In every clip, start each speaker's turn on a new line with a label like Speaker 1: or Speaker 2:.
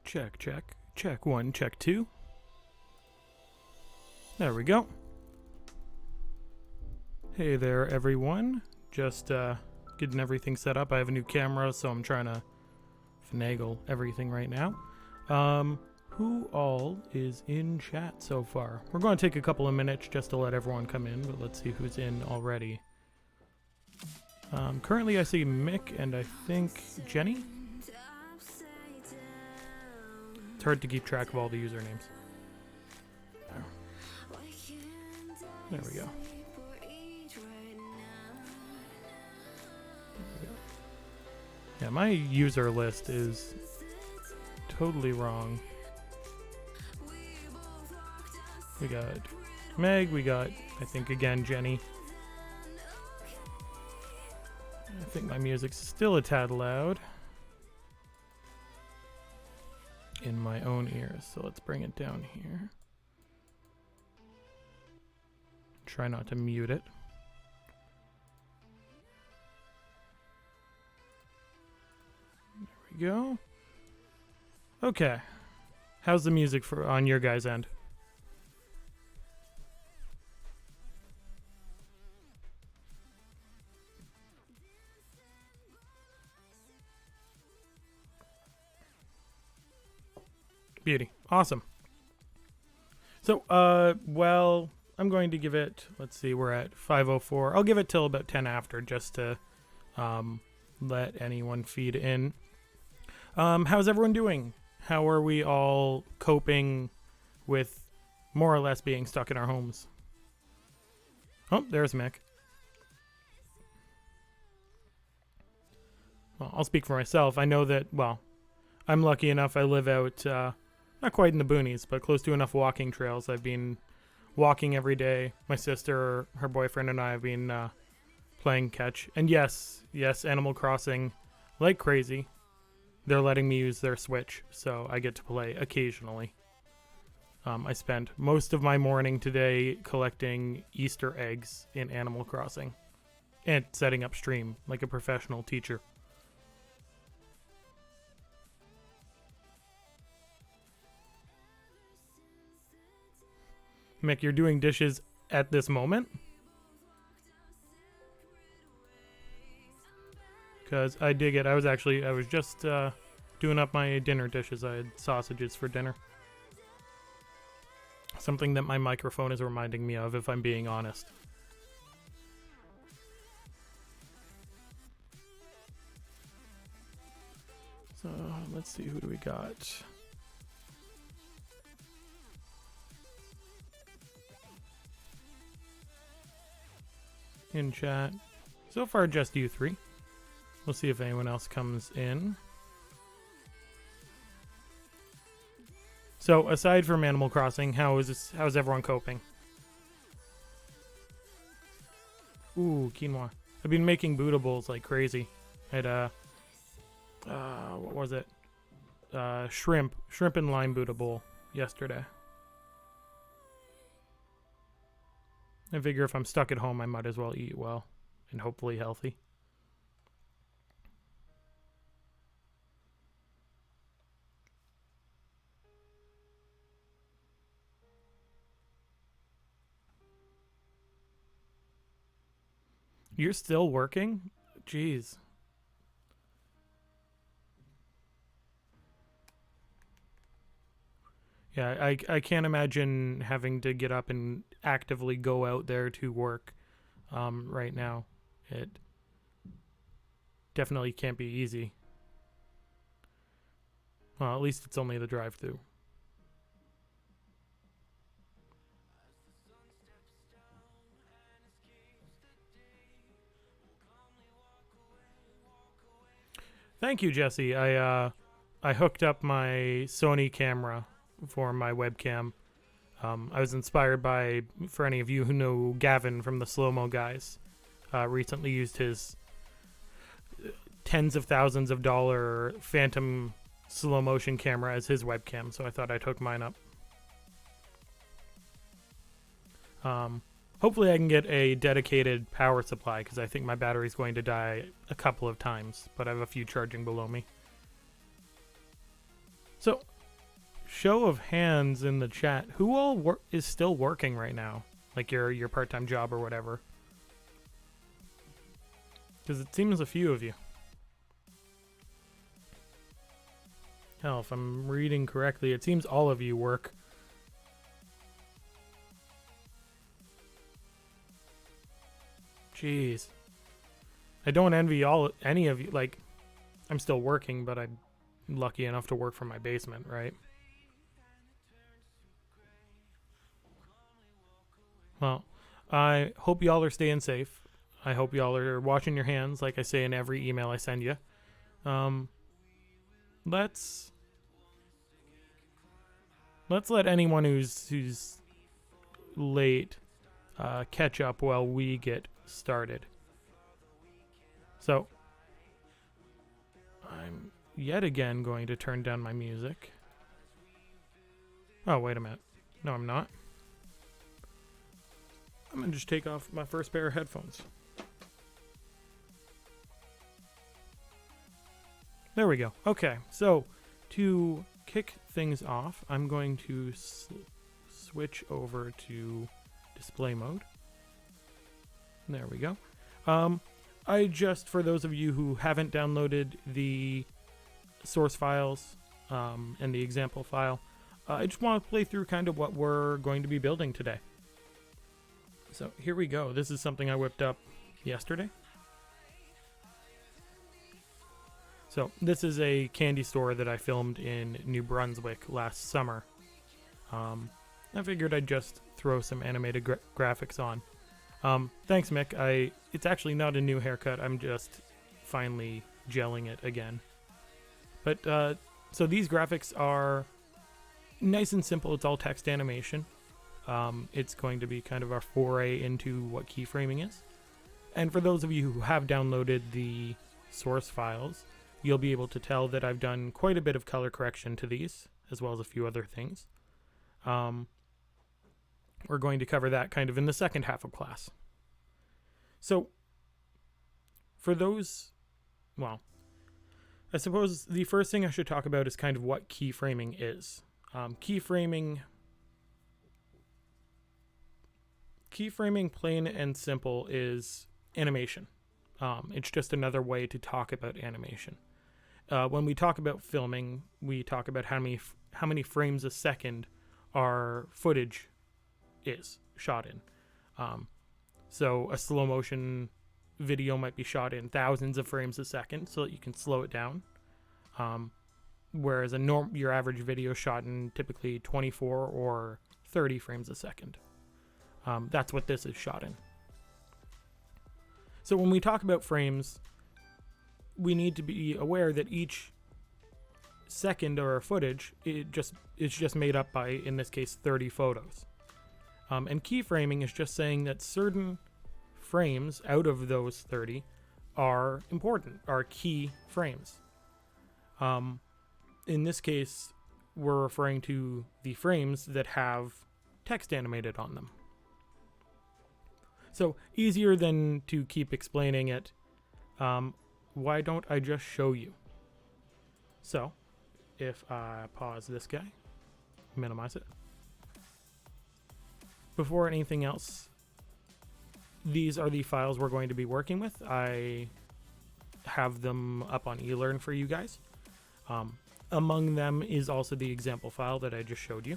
Speaker 1: Check, check. Check one, check two. There we go. Hey there, everyone. Just getting everything set up. I have a new camera, so I'm trying to finagle everything right now. Who all is in chat so far? We're going to take a couple of minutes just to let everyone come in, but let's see who's in already. Currently I see Mick and I think Jenny. It's hard to keep track of all the usernames. There we go. Yeah, my user list is totally wrong. We got Meg, we got, I think again, Jenny. I think my music's still a tad loud in my own ears, so let's bring it down here. Try not to mute it. There we go. Okay. How's the music on your guys' end? Beauty. Awesome. So, well, I'm going to give it, let's see, we're at 5:04. I'll give it till about 10 after just to let anyone feed in. How's everyone doing? How are we all coping with more or less being stuck in our homes? Oh, there's Mick. Well, I'll speak for myself. I know that, well, I'm lucky enough I live out, not quite in the boonies, but close to enough walking trails. I've been walking every day. My sister, her boyfriend, and I have been playing catch. And yes, Animal Crossing, like crazy. They're letting me use their Switch, so I get to play occasionally. I spent most of my morning today collecting Easter eggs in Animal Crossing and setting up stream like a professional teacher. Mick, you're doing dishes at this moment? Because I dig it. I was just doing up my dinner dishes. I had sausages for dinner. Something that my microphone is reminding me of, if I'm being honest. So, let's see, who do we got? In chat. So far, just you three. We'll see if anyone else comes in. So, aside from Animal Crossing, how's everyone coping? Ooh, quinoa. I've been making Buddha bowls like crazy. I had what was it? Shrimp and lime Buddha bowl yesterday. I figure if I'm stuck at home, I might as well eat well and hopefully healthy. You're still working? Jeez. Yeah, I can't imagine having to get up and actively go out there to work right now. It definitely can't be easy. Well, at least it's only the drive-through. Thank you, Jesse. I hooked up my Sony camera for my webcam. I was inspired by, for any of you who know Gavin from the Slow-Mo Guys, recently used his tens of thousands of dollar Phantom slow motion camera as his webcam, so I thought I'd hook mine up. Hopefully I can get a dedicated power supply, because I think my battery's going to die a couple of times, but I have a few charging below me. So, show of hands in the chat, who all is still working right now? Like your part-time job or whatever. Because it seems a few of you. Hell, if I'm reading correctly, it seems all of you work. Jeez. I don't envy any of you. Like, I'm still working, but I'm lucky enough to work from my basement, right? Well, I hope y'all are staying safe. I hope y'all are washing your hands, like I say in every email I send you. Let's let anyone who's late catch up while we get started. So, I'm yet again going to turn down my music. Oh, wait a minute. No, I'm not. I'm going to just take off my first pair of headphones. There we go. Okay, so to kick things off, I'm going to switch over to display mode. There we go. I just, for those of you who haven't downloaded the source files and the example file, I just want to play through kind of what we're going to be building today. So here we go. This is something I whipped up yesterday. So this is a candy store that I filmed in New Brunswick last summer. I figured I'd just throw some animated graphics on. Thanks, Mick. It's actually not a new haircut. I'm just finally gelling it again. But so these graphics are nice and simple. It's all text animation. It's going to be kind of our foray into what keyframing is. And for those of you who have downloaded the source files, you'll be able to tell that I've done quite a bit of color correction to these, as well as a few other things. We're going to cover that kind of in the second half of class. So, for those, well, I suppose the first thing I should talk about is kind of what keyframing is. Keyframing, plain and simple, is animation. It's just another way to talk about animation. When we talk about filming, we talk about how many frames a second our footage is shot in. So a slow motion video might be shot in thousands of frames a second so that you can slow it down. Whereas your average video is shot in typically 24 or 30 frames a second. That's what this is shot in. So when we talk about frames, we need to be aware that each second of our footage is just made up by, in this case, 30 photos. And keyframing is just saying that certain frames out of those 30 are important, are key frames. In this case, we're referring to the frames that have text animated on them. So, easier than to keep explaining it, why don't I just show you? So, if I pause this guy, minimize it. Before anything else, these are the files we're going to be working with. I have them up on eLearn for you guys. Among them is also the example file that I just showed you.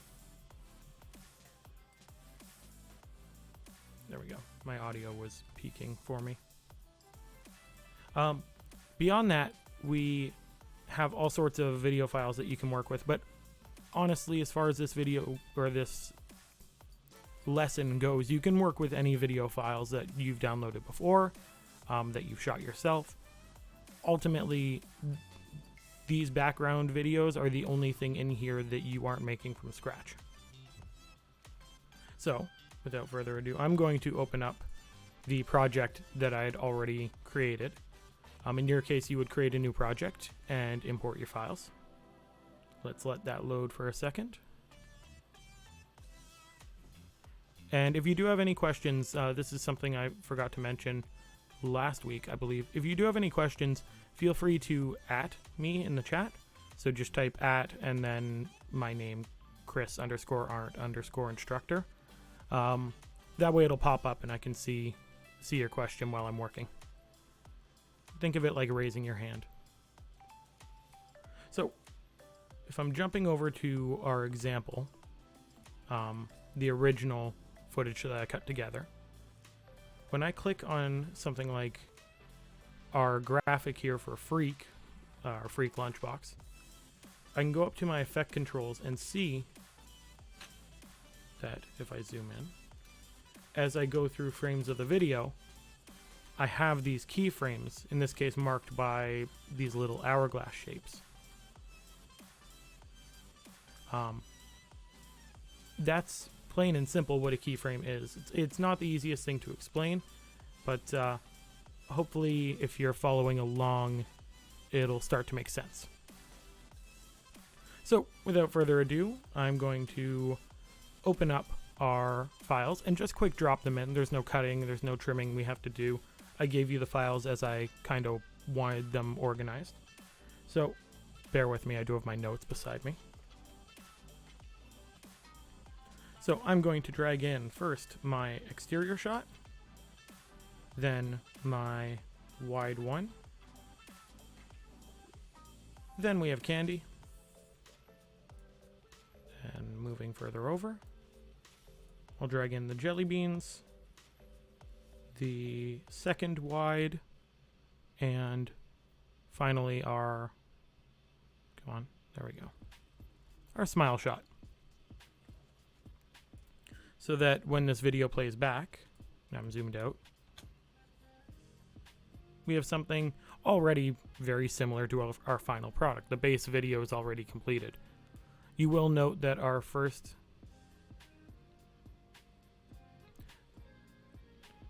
Speaker 1: There we go. My audio was peaking for me. Beyond that, we have all sorts of video files that you can work with, but honestly, as far as this video or this lesson goes, you can work with any video files that you've downloaded before, that you've shot yourself. Ultimately, these background videos are the only thing in here that you aren't making from scratch. So, without further ado, I'm going to open up the project that I had already created. In your case, you would create a new project and import your files. Let's let that load for a second. And if you do have any questions, this is something I forgot to mention last week, I believe. If you do have any questions, feel free to @ me in the chat. So just type @ and then my name, Chris_Arndt_instructor. That way it'll pop up and I can see your question while I'm working. Think of it like raising your hand. So if I'm jumping over to our example, the original footage that I cut together, when I click on something like our graphic here for Freak, our Freak Lunchbox, I can go up to my effect controls and see that if I zoom in, as I go through frames of the video, I have these keyframes, in this case marked by these little hourglass shapes. That's plain and simple what a keyframe is. It's not the easiest thing to explain, but hopefully if you're following along, it'll start to make sense. So without further ado, I'm going to open up our files and just quick drop them in. There's no cutting, there's no trimming we have to do. I gave you the files as I kind of wanted them organized. So bear with me, I do have my notes beside me. So I'm going to drag in first my exterior shot, then my wide one, then we have Candy, and moving further over, I'll drag in the jelly beans, the second wide, and finally our, come on, there we go, our smile shot. So that when this video plays back, I'm zoomed out, we have something already very similar to our final product. The base video is already completed. You will note that our first...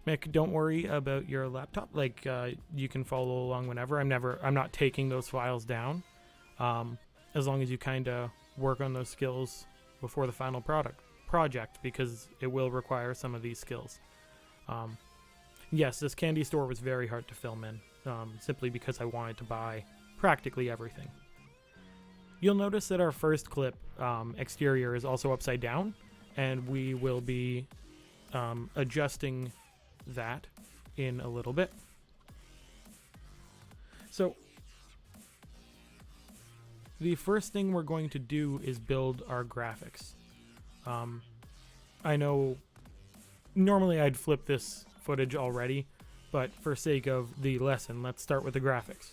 Speaker 1: Mick, don't worry about your laptop. Like, you can follow along whenever. I'm not taking those files down. As long as you kind of work on those skills before the final project, because it will require some of these skills. Yes, this candy store was very hard to film in, simply because I wanted to buy practically everything. You'll notice that our first clip exterior is also upside down, and we will be adjusting that in a little bit. So the first thing we're going to do is build our graphics. I know normally I'd flip this footage already, but for sake of the lesson, let's start with the graphics.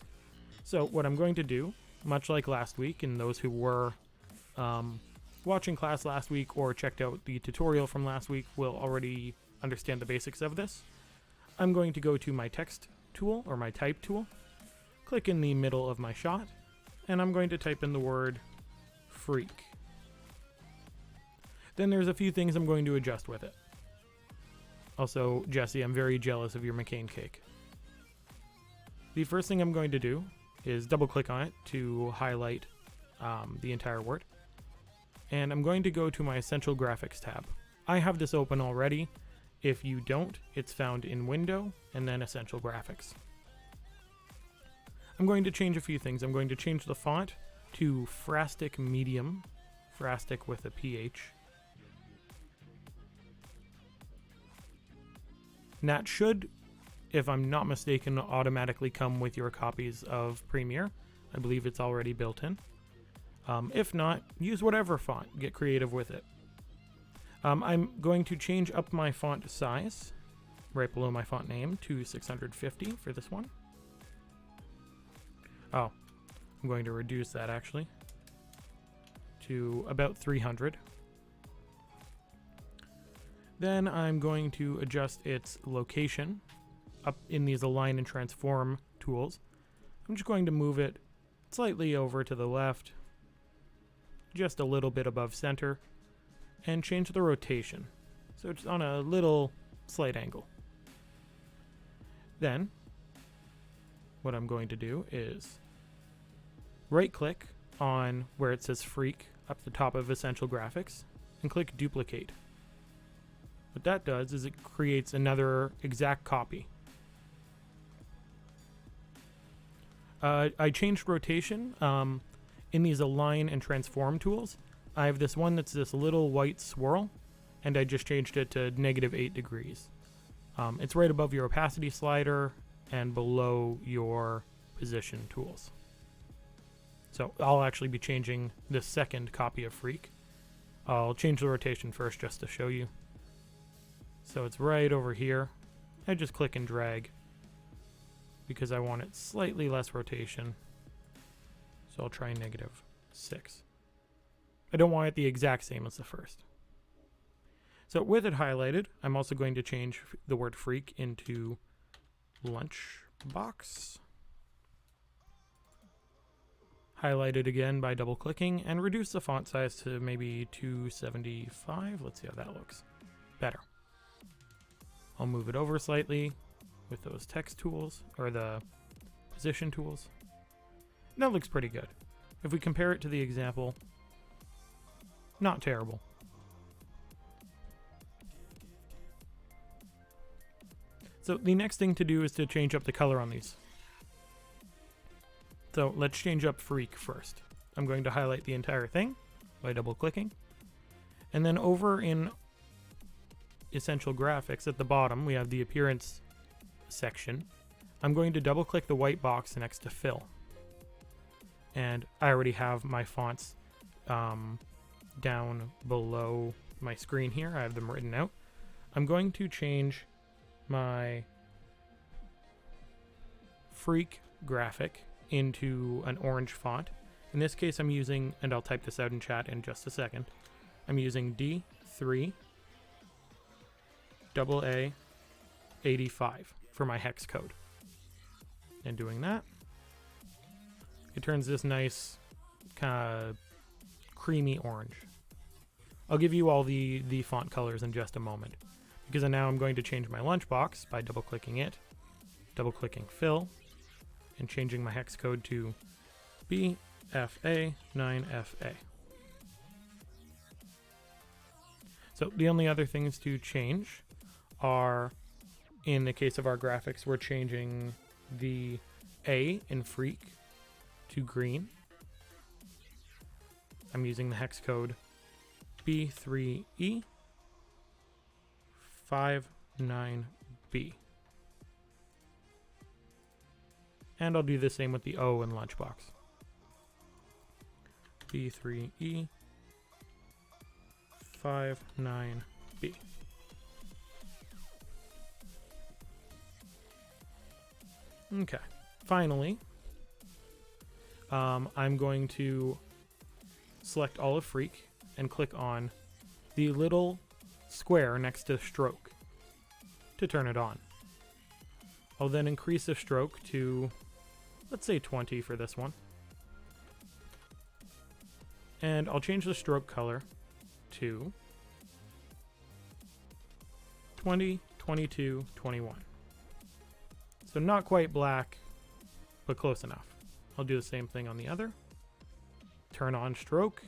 Speaker 1: So what I'm going to do, much like last week, and those who were watching class last week or checked out the tutorial from last week will already understand the basics of this. I'm going to go to my text tool or my type tool, click in the middle of my shot, and I'm going to type in the word freak. Then there's a few things I'm going to adjust with it. Also, Jesse, I'm very jealous of your McCain cake. The first thing I'm going to do is double click on it to highlight the entire word. And I'm going to go to my Essential Graphics tab. I have this open already. If you don't, it's found in Window and then Essential Graphics. I'm going to change a few things. I'm going to change the font to Frastic Medium, Frastic with a PH. And that should, if I'm not mistaken, automatically come with your copies of Premiere. I believe it's already built in. If not, use whatever font. Get creative with it. I'm going to change up my font size, right below my font name, to 650 for this one. Oh, I'm going to reduce that actually to about 300. Then I'm going to adjust its location up in these Align and Transform tools. I'm just going to move it slightly over to the left, just a little bit above center, and change the rotation. So it's on a little slight angle. Then, what I'm going to do is right click on where it says Freak up the top of Essential Graphics and click Duplicate. What that does is it creates another exact copy. I changed rotation in these Align and Transform tools. I have this one that's this little white swirl, and I just changed it to -8 degrees. It's right above your opacity slider and below your position tools. So I'll actually be changing this second copy of Freak. I'll change the rotation first just to show you. So it's right over here. I just click and drag because I want it slightly less rotation. So I'll try -6. I don't want it the exact same as the first. So with it highlighted, I'm also going to change the word freak into lunchbox. Highlight it again by double clicking and reduce the font size to maybe 275. Let's see how that looks. Better. I'll move it over slightly with those text tools or the position tools. That looks pretty good. If we compare it to the example, not terrible. So the next thing to do is to change up the color on these. So let's change up Freak first. I'm going to highlight the entire thing by double clicking. And then over in Essential Graphics at the bottom, we have the Appearance section. I'm going to double click the white box next to Fill. And I already have my fonts down below my screen here. I have them written out. I'm going to change my Freak graphic into an orange font. In this case, I'm using, and I'll type this out in chat in just a second, I'm using D3 AA 85 for my hex code. And doing that, it turns this nice kind of creamy orange. I'll give you all the font colors in just a moment, because now I'm going to change my lunchbox by double clicking it, double clicking fill, and changing my hex code to BFA9FA. So the only other things to change are, in the case of our graphics, we're changing the A in Freak to green. I'm using the hex code B3E59B. And I'll do the same with the O in Lunchbox. B3E59B. Okay, finally, I'm going to select all of Freak and click on the little square next to stroke to turn it on. I'll then increase the stroke to, let's say 20 for this one. And I'll change the stroke color to 20, 22, 21. So not quite black, but close enough. I'll do the same thing on the other. Turn on stroke.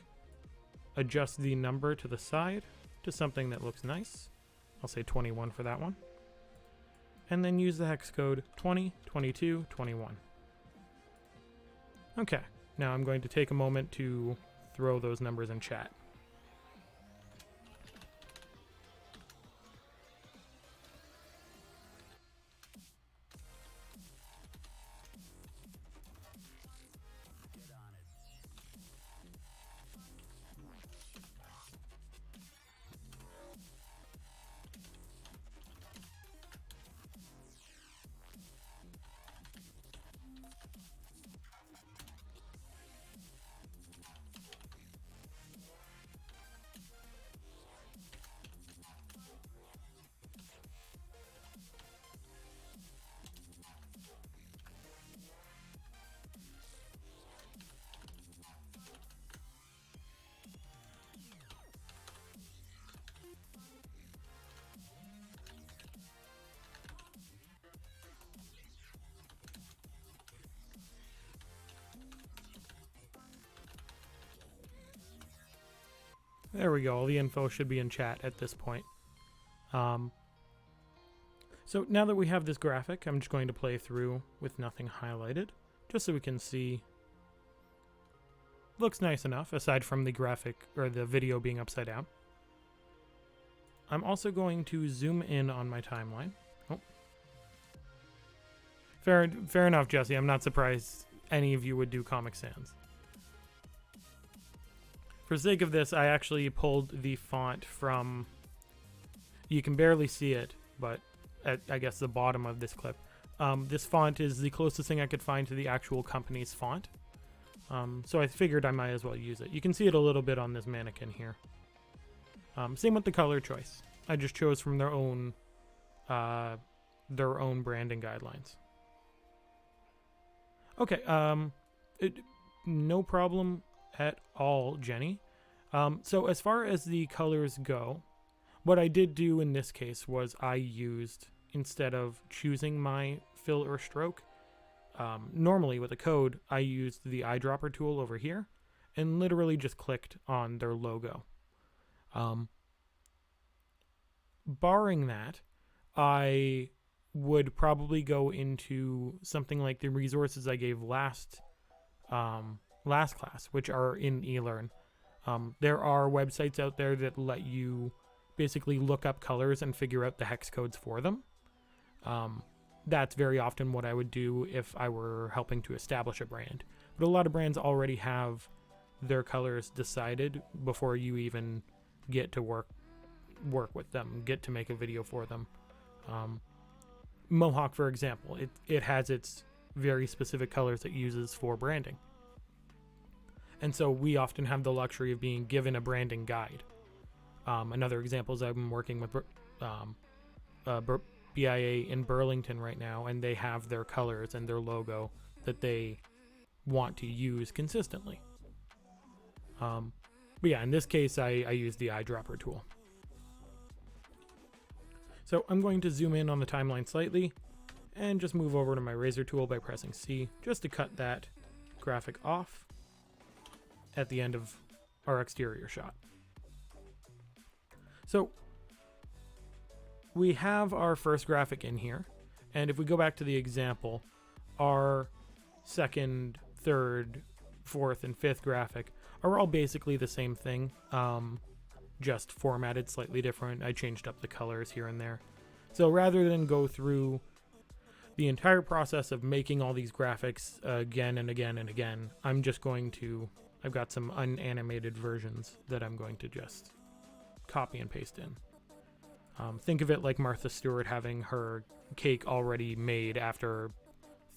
Speaker 1: Adjust the number to the side to something that looks nice. I'll say 21 for that one. And then use the hex code 20, 22, 21. Okay, now I'm going to take a moment to throw those numbers in chat. There we go. All the info should be in chat at this point. So now that we have this graphic, I'm just going to play through with nothing highlighted, just so we can see looks nice enough, aside from the graphic or the video being upside down. I'm also going to zoom in on my timeline. Oh. Fair enough, Jesse. I'm not surprised any of you would do Comic Sans. For the sake of this, I actually pulled the font from, you can barely see it, but at, I guess, the bottom of this clip. This font is the closest thing I could find to the actual company's font. So I figured I might as well use it. You can see it a little bit on this mannequin here. Same with the color choice. I just chose from their own branding guidelines. Okay, no problem at all, Jenny. So as far as the colors go, what I did do in this case was I used, instead of choosing my fill or stroke, normally with a code, I used the eyedropper tool over here and literally just clicked on their logo. Barring that, I would probably go into something like the resources I gave last class, which are in eLearn. There are websites out there that let you basically look up colors and figure out the hex codes for them. That's very often what I would do if I were helping to establish a brand. But a lot of brands already have their colors decided before you even get to work with them, get to make a video for them. Mohawk, for example, it has its very specific colors it uses for branding. And so we often have the luxury of being given a branding guide. Another example is I'm working with BIA in Burlington right now, and they have their colors and their logo that they want to use consistently. But yeah, in this case, I use the eyedropper tool. So I'm going to zoom in on the timeline slightly and just move over to my razor tool by pressing C just to cut that graphic off at the end of our exterior shot. So we have our first graphic in here, and if we go back to the example, our second, third, fourth, and fifth graphic are all basically the same thing, just formatted slightly different. I changed up the colors here and there. So rather than go through the entire process of making all these graphics again and again and again, I'm just going to, I've got some unanimated versions that I'm going to just copy and paste in. Think of it like Martha Stewart having her cake already made after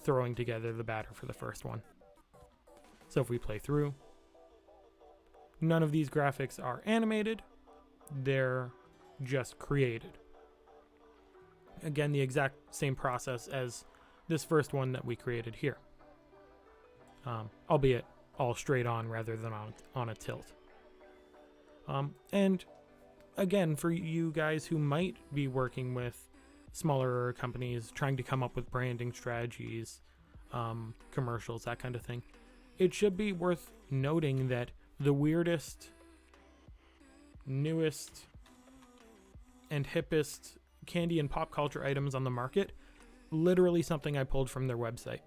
Speaker 1: throwing together the batter for the first one. So if we play through, none of these graphics are animated, they're just created. Again, the exact same process as this first one that we created here. Albeit all straight on rather than on a tilt. And again, for you guys who might be working with smaller companies trying to come up with branding strategies, commercials, that kind of thing, it should be worth noting that the weirdest, newest, and hippest candy and pop culture items on the market, literally something I pulled from their website.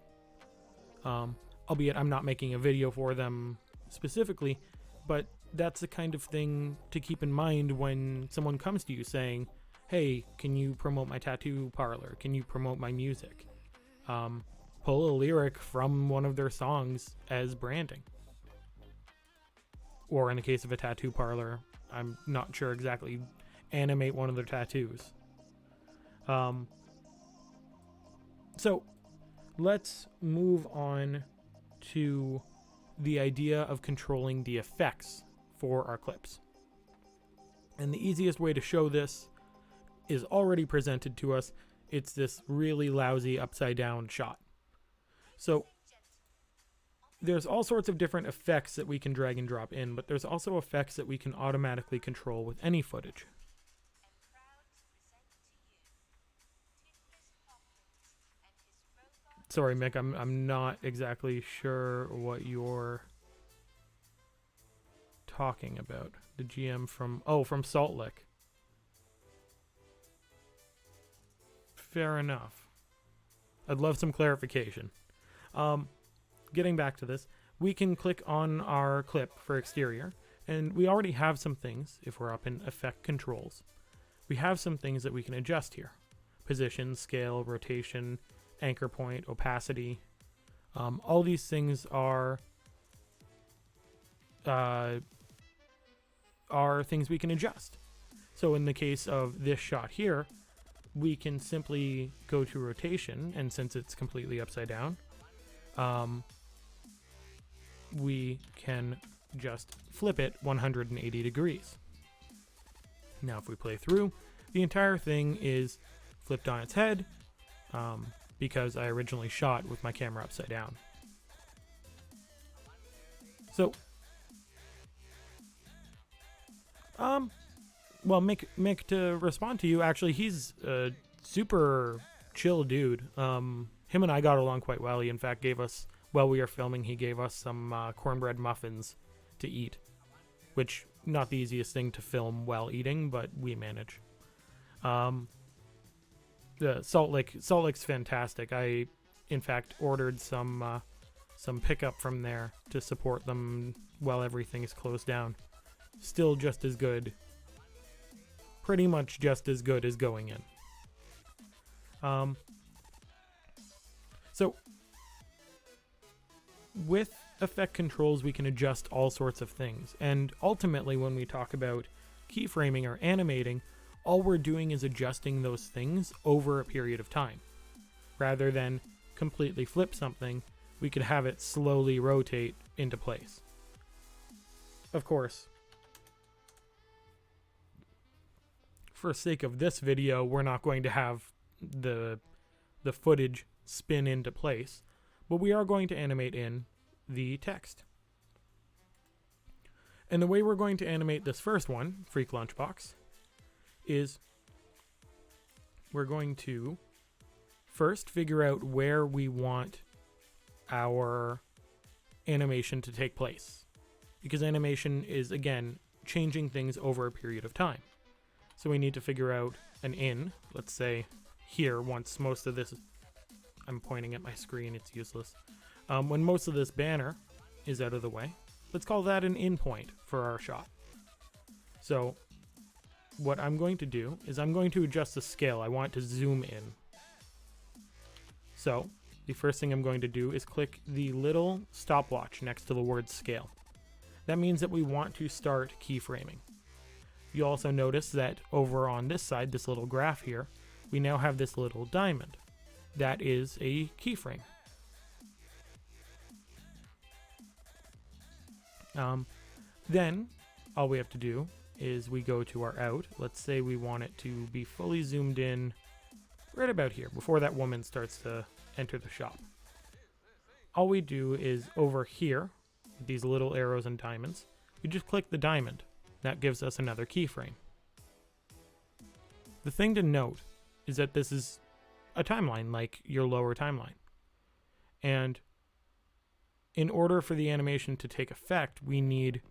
Speaker 1: Albeit I'm not making a video for them specifically, but that's the kind of thing to keep in mind when someone comes to you saying, hey, can you promote my tattoo parlor? Can you promote my music? Pull a lyric from one of their songs as branding. Or in the case of a tattoo parlor, I'm not sure exactly, animate one of their tattoos. So let's move on to the idea of controlling the effects for our clips. And the easiest way to show this is already presented to us. It's this really lousy upside down shot. So there's all sorts of different effects that we can drag and drop in, but there's also effects that we can automatically control with any footage. Sorry, Mick, I'm not exactly sure what you're talking about. The GM from Salt Lick. Fair enough. I'd love some clarification. Getting back to this, we can click on our clip for exterior, and we already have some things. If we're up in effect controls, we have some things that we can adjust here: position, scale, rotation, anchor point, opacity. All these things are things we can adjust. So in the case of this shot here, we can simply go to rotation, and since it's completely upside down, we can just flip it 180 degrees. Now if we play through, the entire thing is flipped on its head, because I originally shot with my camera upside down. So, well, Mick, to respond to you, actually, he's a super chill dude. Him and I got along quite well. He, in fact, gave us, while we were filming, he gave us some cornbread muffins to eat, which, not the easiest thing to film while eating, but we manage. The Salt Lake's fantastic. I, in fact, ordered some pickup from there to support them while everything is closed down. Still just as good. Pretty much just as good as going in. So, with effect controls, we can adjust all sorts of things. And ultimately, when we talk about keyframing or animating, all we're doing is adjusting those things over a period of time. Rather than completely flip something, we could have it slowly rotate into place. Of course, for sake of this video, we're not going to have the footage spin into place, but we are going to animate in the text. And the way we're going to animate this first one, Freak Lunchbox, is we're going to first figure out where we want our animation to take place. Because animation is, again, changing things over a period of time. So we need to figure out an in, let's say here, once most of this, I'm pointing at my screen, it's useless. When most of this banner is out of the way, let's call that an in point for our shot. So what I'm going to do is I'm going to adjust the scale. I want to zoom in. So the first thing I'm going to do is click the little stopwatch next to the word scale. That means that we want to start keyframing. You also notice that over on this side, this little graph here, we now have this little diamond. That is a keyframe. Then all we have to do is we go to our out. Let's say we want it to be fully zoomed in right about here, before that woman starts to enter the shop. All we do is over here, these little arrows and diamonds, we just click the diamond. That gives us another keyframe. The thing to note is that this is a timeline, like your lower timeline. And in order for the animation to take effect, we need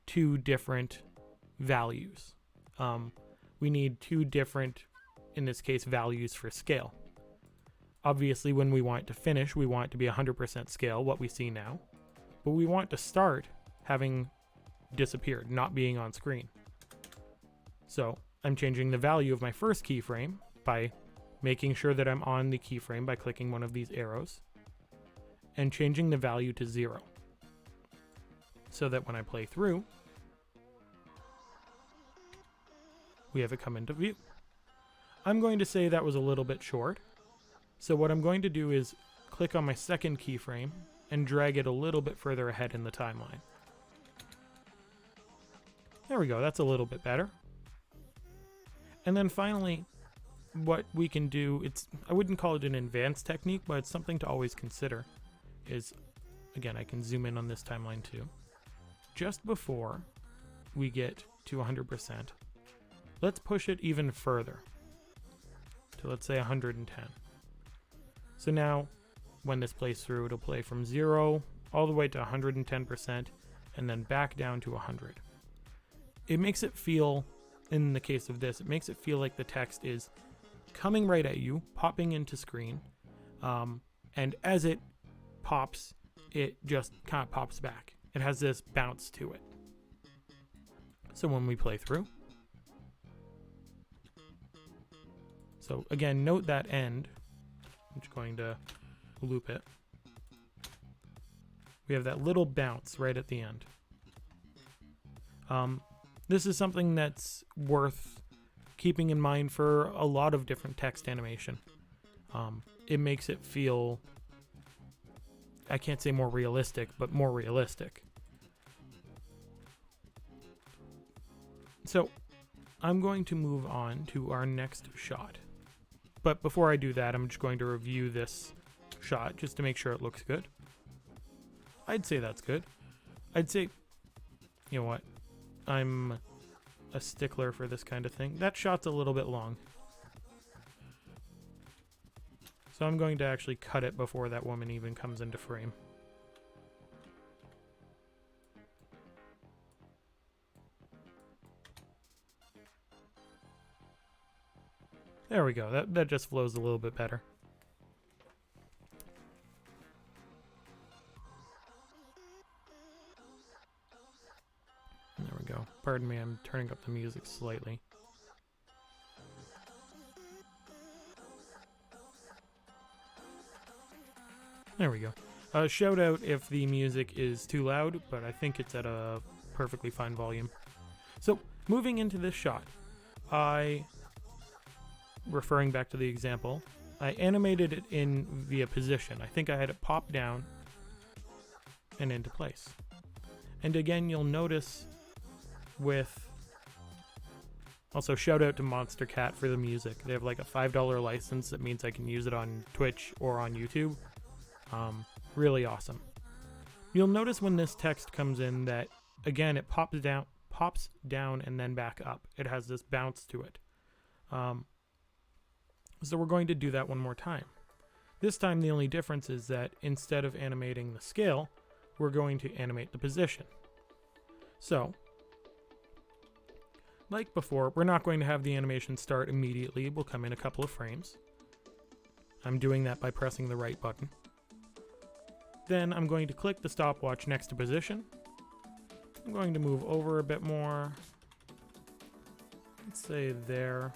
Speaker 1: two different values. We need two different, in this case, values for scale. Obviously, when we want it to finish, we want it to be 100% scale, what we see now. But we want to start having disappeared, not being on screen. So I'm changing the value of my first keyframe by making sure that I'm on the keyframe by clicking one of these arrows, and changing the value to 0. So that when I play through, we have it come into view. I'm going to say that was a little bit short. So what I'm going to do is click on my second keyframe and drag it a little bit further ahead in the timeline. There we go, that's a little bit better. And then finally, what we can do, I wouldn't call it an advanced technique, but it's something to always consider, is, again, I can zoom in on this timeline too. Just before we get to 100%, let's push it even further to, let's say, 110. So now, when this plays through, it'll play from 0 all the way to 110%, and then back down to 100. It makes it feel, in the case of this, it makes it feel like the text is coming right at you, popping into screen, and as it pops, it just kind of pops back. It has this bounce to it. So when we play through, so again, note that end. I'm just going to loop it. We have that little bounce right at the end. This is something that's worth keeping in mind for a lot of different text animation. It makes it feel, I can't say more realistic, but more realistic. So I'm going to move on to our next shot. But before I do that, I'm just going to review this shot just to make sure it looks good. I'd say that's good. I'd say, you know what? I'm a stickler for this kind of thing. That shot's a little bit long. So I'm going to actually cut it before that woman even comes into frame. There we go. That just flows a little bit better. There we go. Pardon me, I'm turning up the music slightly. There we go. Shout out if the music is too loud, but I think it's at a perfectly fine volume. So, moving into this shot, referring back to the example, I animated it in via position. I think I had it pop down and into place. And again, you'll notice with... Also, shout out to Monster Cat for the music. They have like a $5 license that means I can use it on Twitch or on YouTube. Really awesome. You'll notice when this text comes in that, again, it pops down and then back up. It has this bounce to it. So we're going to do that one more time. This time the only difference is that instead of animating the scale, we're going to animate the position. So, like before, we're not going to have the animation start immediately. It will come in a couple of frames. I'm doing that by pressing the right button. Then I'm going to click the stopwatch next to position. I'm going to move over a bit more. Let's say there.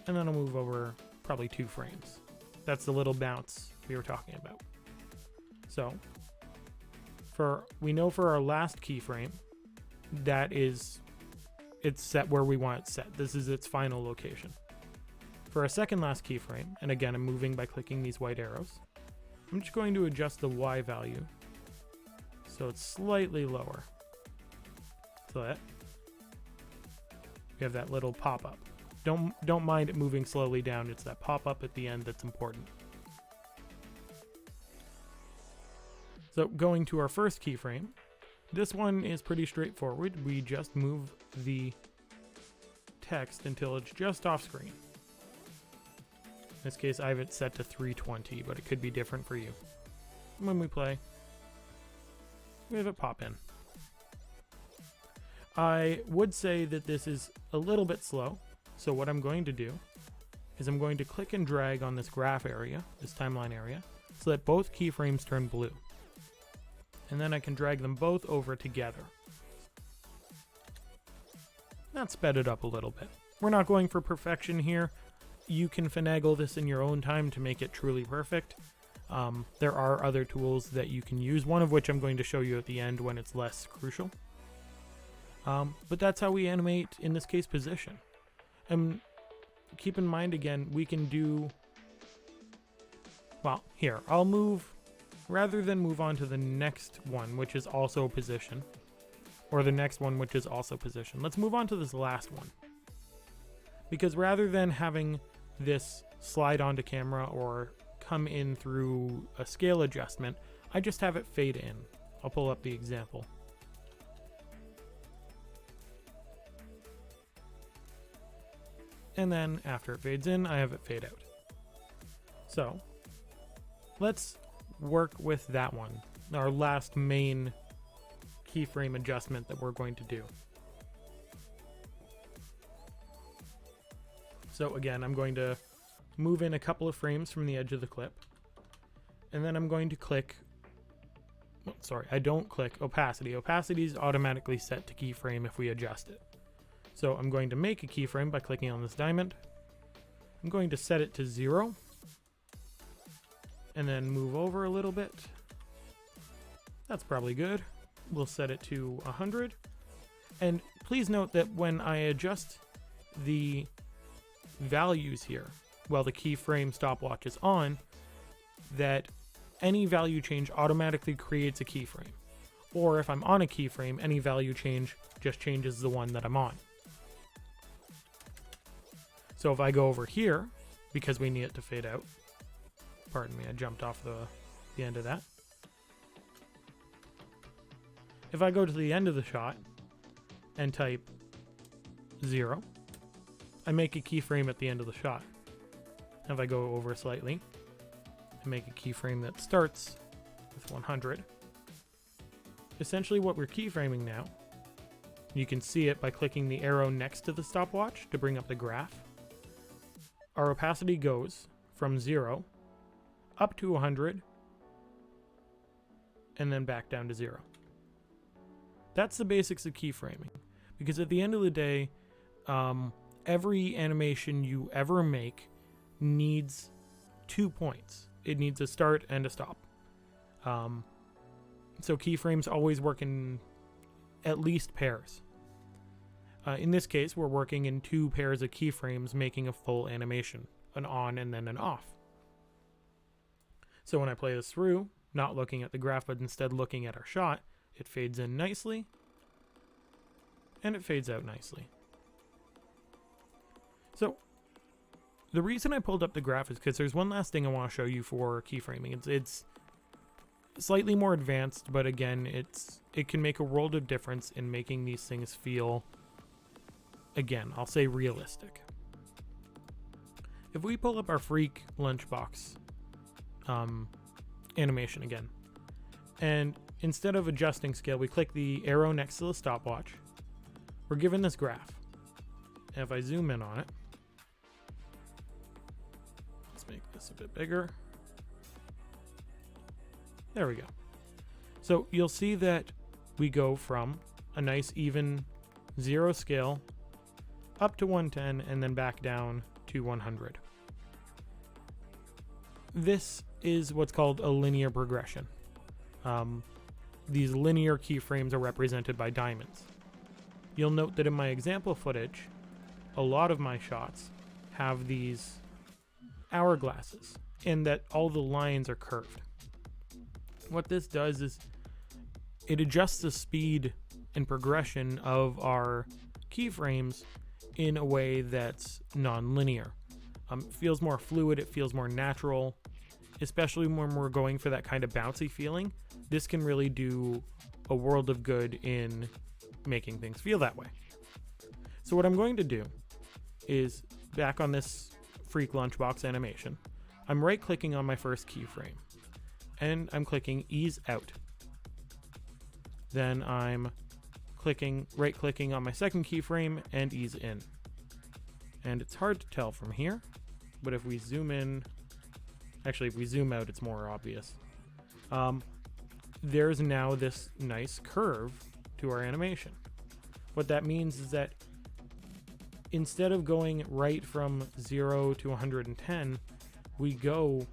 Speaker 1: And then I'll move over probably 2 frames. That's the little bounce we were talking about. So, we know for our last keyframe, it's set where we want it set. This is its final location. For our second last keyframe, and again I'm moving by clicking these white arrows, I'm just going to adjust the Y value so it's slightly lower. So that we have that little pop-up. Don't mind it moving slowly down, it's that pop-up at the end that's important. So going to our first keyframe, this one is pretty straightforward. We just move the text until it's just off screen. In this case, I have it set to 320, but it could be different for you. When we play, we have it pop in. I would say that this is a little bit slow, so what I'm going to do is I'm going to click and drag on this graph area, this timeline area, so that both keyframes turn blue. And then I can drag them both over together. That sped it up a little bit. We're not going for perfection here. You can finagle this in your own time to make it truly perfect. There are other tools that you can use, one of which I'm going to show you at the end when it's less crucial. But that's how we animate, in this case, position. And keep in mind, again, we can do... Well, here, I'll move... Rather than move on to the next one, which is also position, or the next one, which is also position, let's move on to this last one. Because rather than having this slide onto camera or come in through a scale adjustment, I just have it fade in. I'll pull up the example. And then after it fades in, I have it fade out. So let's work with that one, our last main keyframe adjustment that we're going to do. So again, I'm going to move in a couple of frames from the edge of the clip, And then I'm going to click, well, sorry, I don't click opacity. Opacity is automatically set to keyframe if we adjust it. So I'm going to make a keyframe by clicking on this diamond. I'm going to set it to 0 and then move over a little bit. That's probably good. We'll set it to 100. And please note that when I adjust the values here while the keyframe stopwatch is on, that any value change automatically creates a keyframe. Or if I'm on a keyframe, any value change just changes the one that I'm on. So if I go over here, because we need it to fade out, pardon me, I jumped off the end of that. If I go to the end of the shot and type 0, I make a keyframe at the end of the shot. If I go over slightly and make a keyframe that starts with 100, essentially what we're keyframing now, you can see it by clicking the arrow next to the stopwatch to bring up the graph. Our opacity goes from 0 up to 100 and then back down to 0. That's the basics of keyframing, because at the end of the day, every animation you ever make needs 2 points. It needs a start and a stop. So keyframes always work in at least pairs. In this case, we're working in 2 pairs of keyframes, making a full animation, an on and then an off. So when I play this through, not looking at the graph, but instead looking at our shot, it fades in nicely, and it fades out nicely. So the reason I pulled up the graph is because there's one last thing I want to show you for keyframing. It's slightly more advanced, but again, it can make a world of difference in making these things feel, again, I'll say realistic. If we pull up our Freak Lunchbox animation again, and instead of adjusting scale, we click the arrow next to the stopwatch, we're given this graph. And if I zoom in on it, let's make this a bit bigger. There we go. So you'll see that we go from a nice even 0 scale up to 110 and then back down to 100. This is what's called a linear progression. These linear keyframes are represented by diamonds. You'll note that in my example footage, a lot of my shots have these hourglasses and that all the lines are curved. What this does is it adjusts the speed and progression of our keyframes in a way that's non-linear. It feels more fluid, it feels more natural, especially when we're going for that kind of bouncy feeling. This can really do a world of good in making things feel that way. So what I'm going to do is, back on this Freak Lunchbox animation, I'm right-clicking on my first keyframe, and I'm clicking Ease Out. Then I'm right-clicking on my second keyframe and Ease In. And it's hard to tell from here, but if we zoom in, actually if we zoom out, it's more obvious. There's now this nice curve to our animation. What that means is that instead of going right from 0 to 110, we go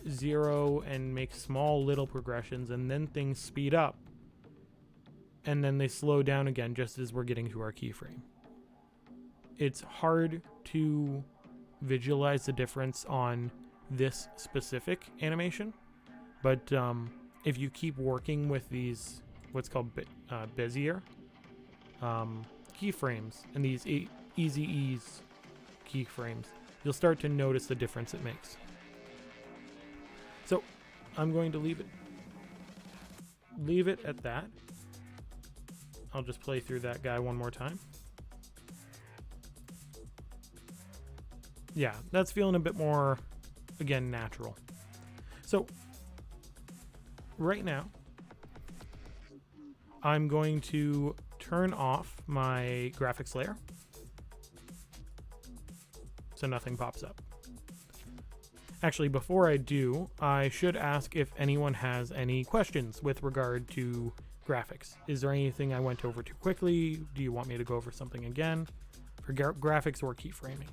Speaker 1: 0 and make small little progressions, and then things speed up, and then they slow down again just as we're getting to our keyframe. It's hard to visualize the difference on this specific animation, but if you keep working with these what's called Bezier keyframes and these easy ease keyframes, you'll start to notice the difference it makes. So I'm going to leave it at that. I'll just play through that guy one more time. Yeah, that's feeling a bit more, again, natural. So right now, I'm going to turn off my graphics layer so nothing pops up. Actually, before I do, I should ask if anyone has any questions with regard to graphics. Is there anything I went over too quickly? Do you want me to go over something again for graphics or keyframing?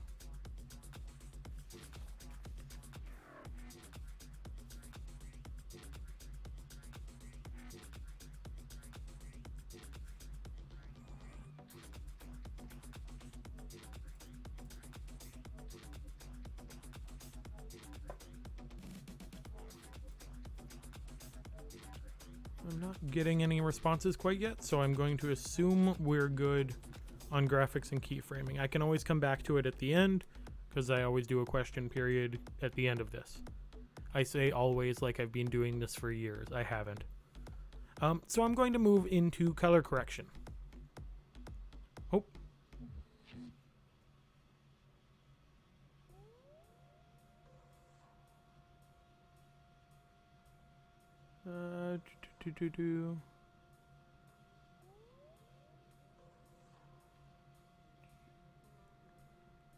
Speaker 1: I'm not getting any responses quite yet, so I'm going to assume we're good on graphics and keyframing. I can always come back to it at the end, because I always do a question period at the end of this. I say always like I've been doing this for years. I haven't. So I'm going to move into color correction. Oh.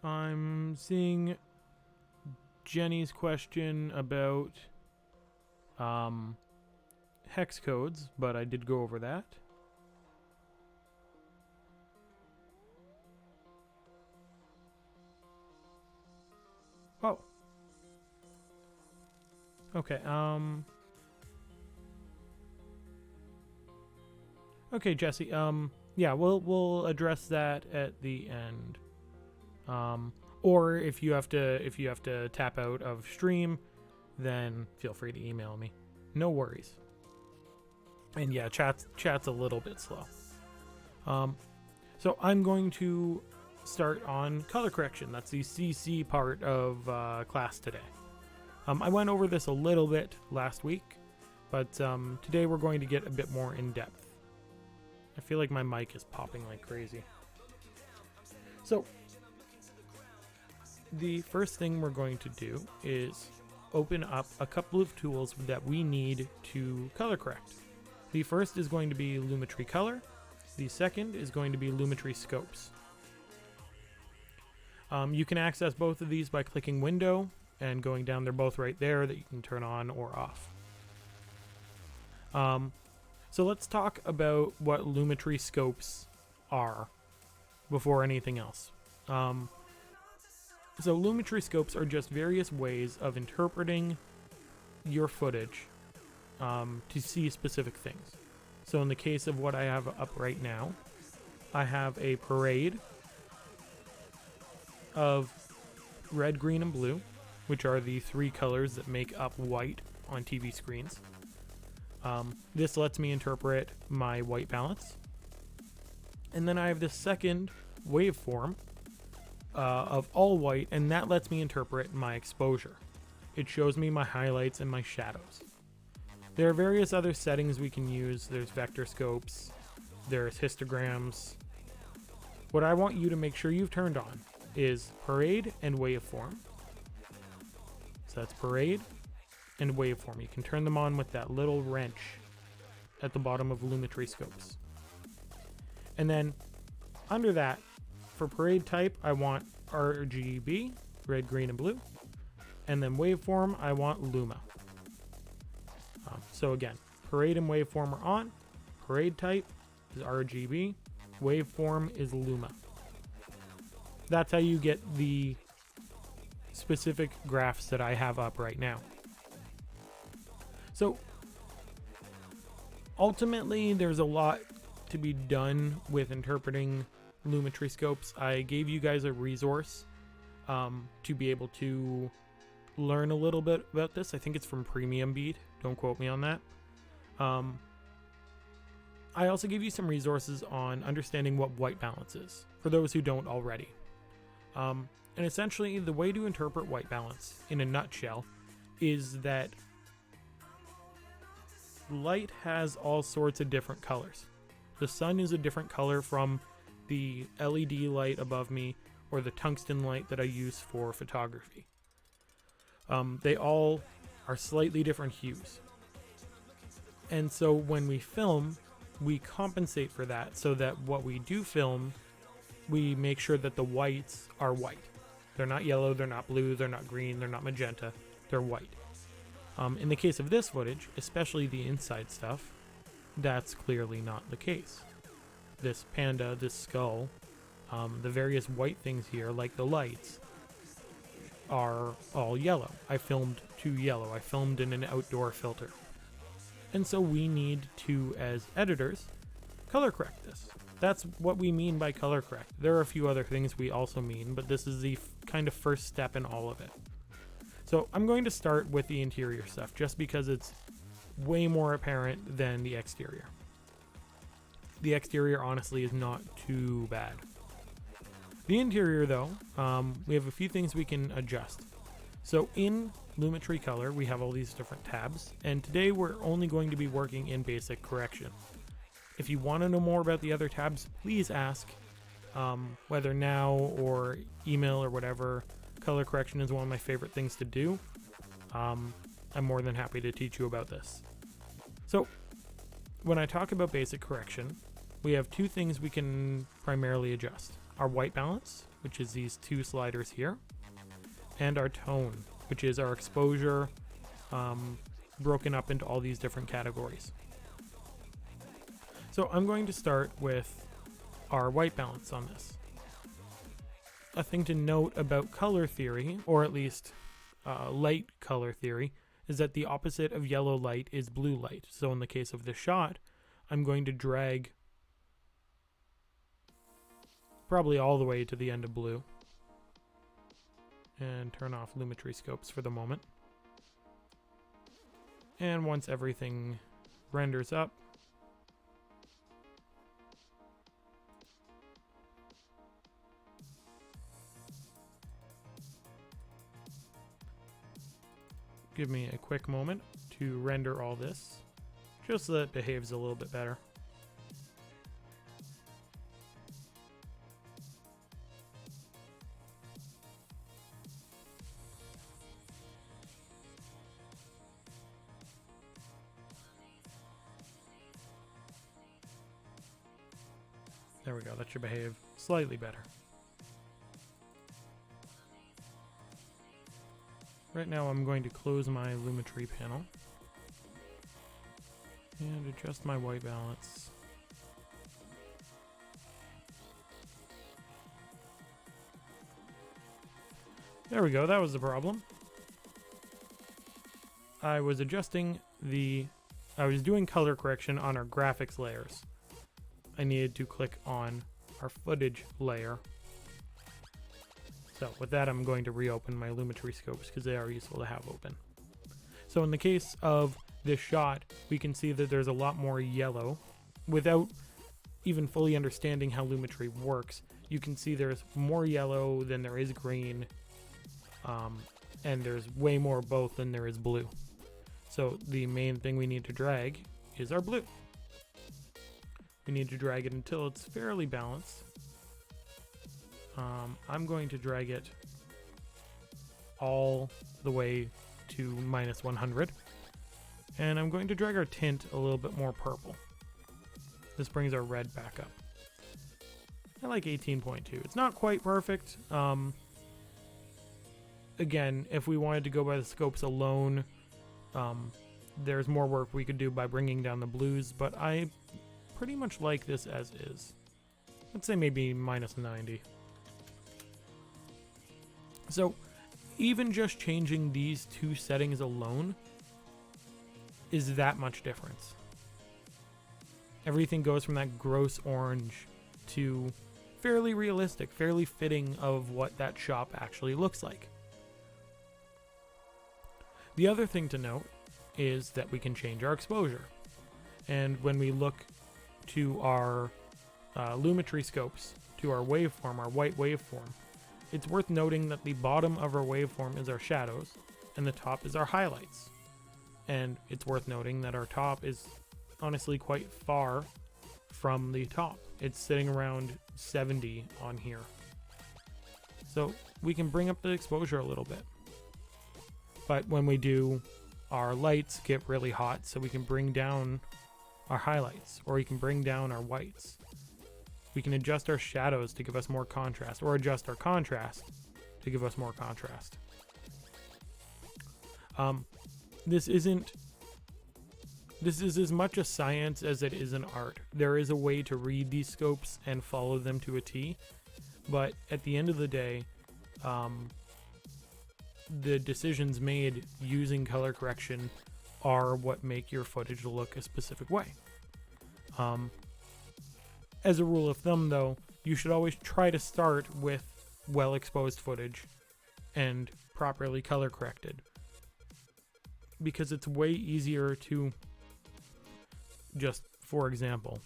Speaker 1: I'm seeing Jenny's question about hex codes, but I did go over that. Oh. Okay, okay, Jesse. Yeah, we'll address that at the end. Or if you have to tap out of stream, then feel free to email me. No worries. And yeah, chat's a little bit slow. So I'm going to start on color correction. That's the CC part of class today. I went over this a little bit last week, but today we're going to get a bit more in depth. I feel like my mic is popping like crazy. So the first thing we're going to do is open up a couple of tools that we need to color correct. The first is going to be Lumetri Color. The second is going to be Lumetri Scopes. You can access both of these by clicking Window and going down. They're both right there that you can turn on or off. So let's talk about what Lumetri Scopes are before anything else. So Lumetri Scopes are just various ways of interpreting your footage to see specific things. So in the case of what I have up right now, I have a parade of red, green, and blue, which are the three colors that make up white on TV screens. This lets me interpret my white balance. And then I have this second waveform of all white, and that lets me interpret my exposure. It shows me my highlights and my shadows. There are various other settings we can use. There's vector scopes, there's histograms. What I want you to make sure you've turned on is parade and waveform. So that's parade and waveform. You can turn them on with that little wrench at the bottom of Lumetri Scopes. And then under that, for parade type, I want RGB, red, green, and blue. And then waveform, I want Luma. So again, parade and waveform are on. Parade type is RGB. Waveform is Luma. That's how you get the specific graphs that I have up right now. So ultimately, there's a lot to be done with interpreting Lumetri Scopes. I gave you guys a resource to be able to learn a little bit about this. I think it's from Premium Beat. Don't quote me on that. I also gave you some resources on understanding what white balance is, for those who don't already. And essentially, the way to interpret white balance, in a nutshell, is that light has all sorts of different colors. The sun is a different color from the LED light above me or the tungsten light that I use for photography. They all are slightly different hues. And so when we film, we compensate for that so that what we do film, we make sure that the whites are white. They're not yellow, they're not blue, they're not green, they're not magenta. they're white. In the case of this footage, especially the inside stuff, that's clearly not the case. This panda, this skull, the various white things here, like the lights, are all yellow. I filmed to yellow. I filmed in an outdoor filter. And so we need to, as editors, color correct this. That's what we mean by color correct. There are a few other things we also mean, but this is the kind of first step in all of it. So I'm going to start with the interior stuff, just because it's way more apparent than the exterior. The exterior, honestly, is not too bad. The interior, though, we have a few things we can adjust. So in Lumetri Color, we have all these different tabs, and today we're only going to be working in basic correction. If you want to know more about the other tabs, please ask, whether now or email or whatever. Color correction is one of my favorite things to do. I'm more than happy to teach you about this. So when I talk about basic correction, we have two things we can primarily adjust. Our white balance, which is these two sliders here, and our tone, which is our exposure broken up into all these different categories. So I'm going to start with our white balance on this. A thing to note about color theory, or at least light color theory, is that the opposite of yellow light is blue light. So in the case of this shot, I'm going to drag probably all the way to the end of blue and turn off Lumetri scopes for the moment. And once everything renders up, give me a quick moment to render all this, just so that it behaves a little bit better. There we go, that should behave slightly better. Right now I'm going to close my Lumetri panel and adjust my white balance. There we go, that was the problem. I was doing color correction on our graphics layers. I needed to click on our footage layer. So with that, I'm going to reopen my Lumetri scopes because they are useful to have open. So in the case of this shot, we can see that there's a lot more yellow. Without even fully understanding how Lumetri works, you can see there's more yellow than there is green, and there's way more both than there is blue. So the main thing we need to drag is our blue. We need to drag it until it's fairly balanced. I'm going to drag it all the way to -100. And I'm going to drag our tint a little bit more purple. This brings our red back up. I like 18.2. It's not quite perfect. Again, if we wanted to go by the scopes alone, there's more work we could do by bringing down the blues, but I pretty much like this as is. Let's say maybe -90. So even just changing these two settings alone is that much difference. Everything goes from that gross orange to fairly realistic, fairly fitting of what that shop actually looks like. The other thing to note is that we can change our exposure. And when we look to our Lumetri scopes, to our waveform, our white waveform, it's worth noting that the bottom of our waveform is our shadows and the top is our highlights. And it's worth noting that our top is honestly quite far from the top. It's sitting around 70 on here. So we can bring up the exposure a little bit. But when we do, our lights get really hot, so we can bring down our highlights, or we can bring down our whites. We can adjust our shadows to give us more contrast, or adjust our contrast to give us more contrast. This isn't. This is as much a science as it is an art. There is a way to read these scopes and follow them to a T, but at the end of the day, the decisions made using color correction are what make your footage look a specific way. As a rule of thumb, though, you should always try to start with well-exposed footage and properly color corrected, because it's way easier to just, for example,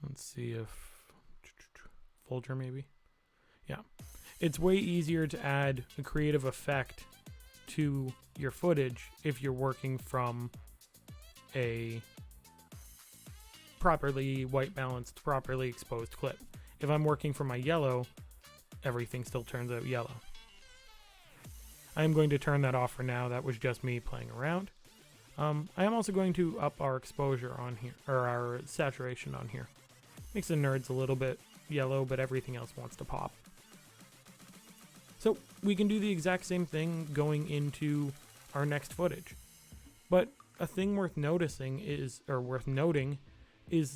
Speaker 1: let's see if Folger maybe. Yeah, it's way easier to add a creative effect to your footage if you're working from a properly white balanced, properly exposed clip. If I'm working from my yellow, everything still turns out yellow. I'm going to turn that off for now. That was just me playing around. I am also going to up our exposure on here, or our saturation on here. Makes the nerds a little bit yellow, but everything else wants to pop. So we can do the exact same thing going into our next footage. But a thing worth noting is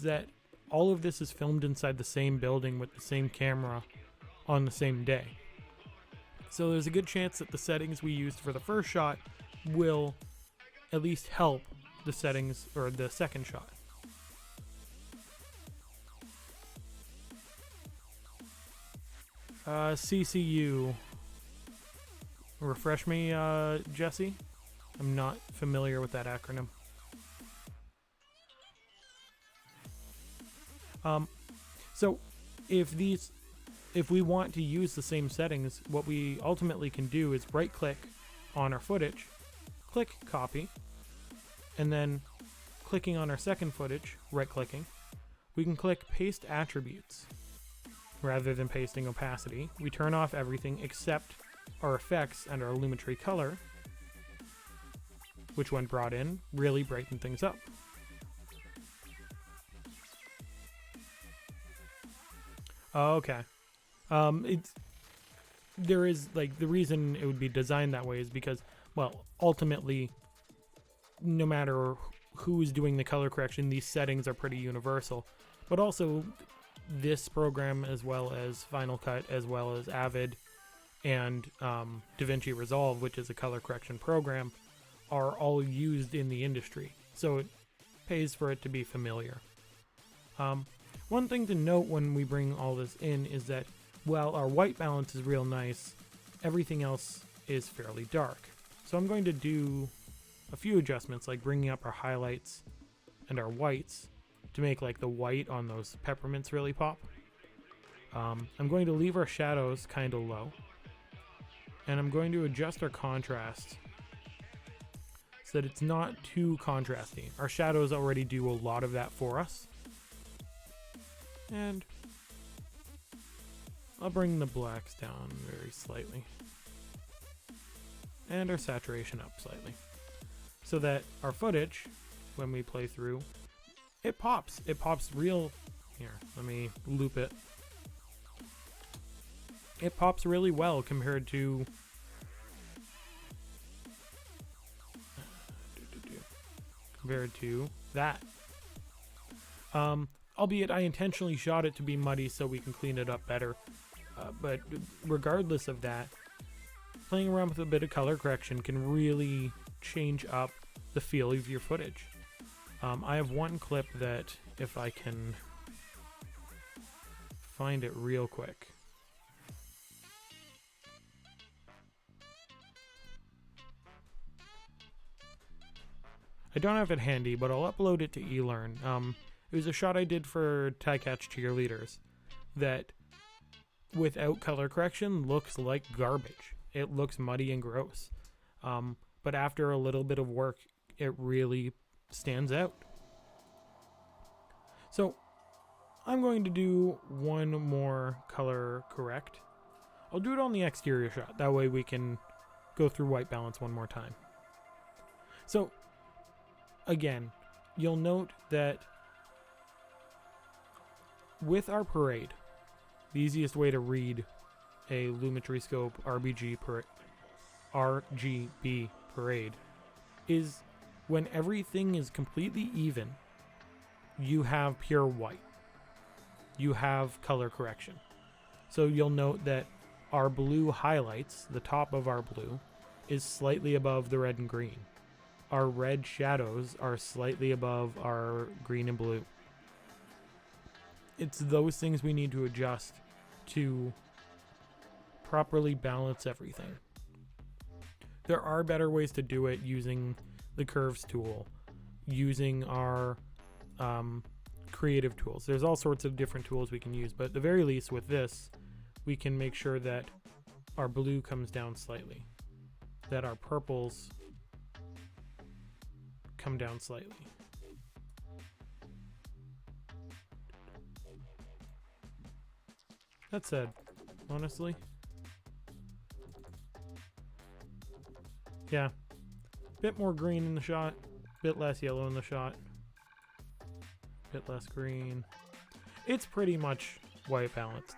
Speaker 1: that all of this is filmed inside the same building with the same camera on the same day. So there's a good chance that the settings we used for the first shot will at least help the settings or the second shot. CCU. Refresh me, Jesse. I'm not familiar with that acronym. So if we want to use the same settings, what we ultimately can do is right click on our footage, click copy, and then clicking on our second footage, right clicking, we can click paste attributes. Rather than pasting opacity, we turn off everything except our effects and our lumetri color, which when brought in, really brighten things up. Okay. There is, like, the reason it would be designed that way is because, well, ultimately, no matter who is doing the color correction, these settings are pretty universal. But also, this program, as well as Final Cut, as well as Avid, and DaVinci Resolve, which is a color correction program, are all used in the industry. So it pays for it to be familiar. One thing to note when we bring all this in is that while our white balance is real nice, everything else is fairly dark. So I'm going to do a few adjustments, like bringing up our highlights and our whites to make like the white on those peppermints really pop. I'm going to leave our shadows kind of low, and I'm going to adjust our contrast so that it's not too contrasty. Our shadows already do a lot of that for us. And I'll bring the blacks down very slightly. And our saturation up slightly. So that our footage, when we play through, it pops. It pops real... Here, let me loop it. It pops really well compared to... compared to that. Albeit I intentionally shot it to be muddy so we can clean it up better. But regardless of that, playing around with a bit of color correction can really change up the feel of your footage. I have one clip that, if I can find it real quick. I don't have it handy, but I'll upload it to eLearn. It was a shot I did for Tie-Catch Cheerleaders that, without color correction, looks like garbage. It looks muddy and gross. But after a little bit of work, it really stands out. So, I'm going to do one more color correct. I'll do it on the exterior shot. That way we can go through white balance one more time. So, again, you'll note that with our parade, the easiest way to read a Lumetri Scope RGB parade is when everything is completely even, you have pure white. You have color correction. So you'll note that our blue highlights, the top of our blue, is slightly above the red and green. Our red shadows are slightly above our green and blue. It's those things we need to adjust to properly balance everything. There are better ways to do it using the curves tool, using our creative tools. There's all sorts of different tools we can use, but at the very least with this, we can make sure that our blue comes down slightly, that our purples come down slightly. That said, honestly, yeah, bit more green in the shot, bit less yellow in the shot, bit less green. It's pretty much white balanced.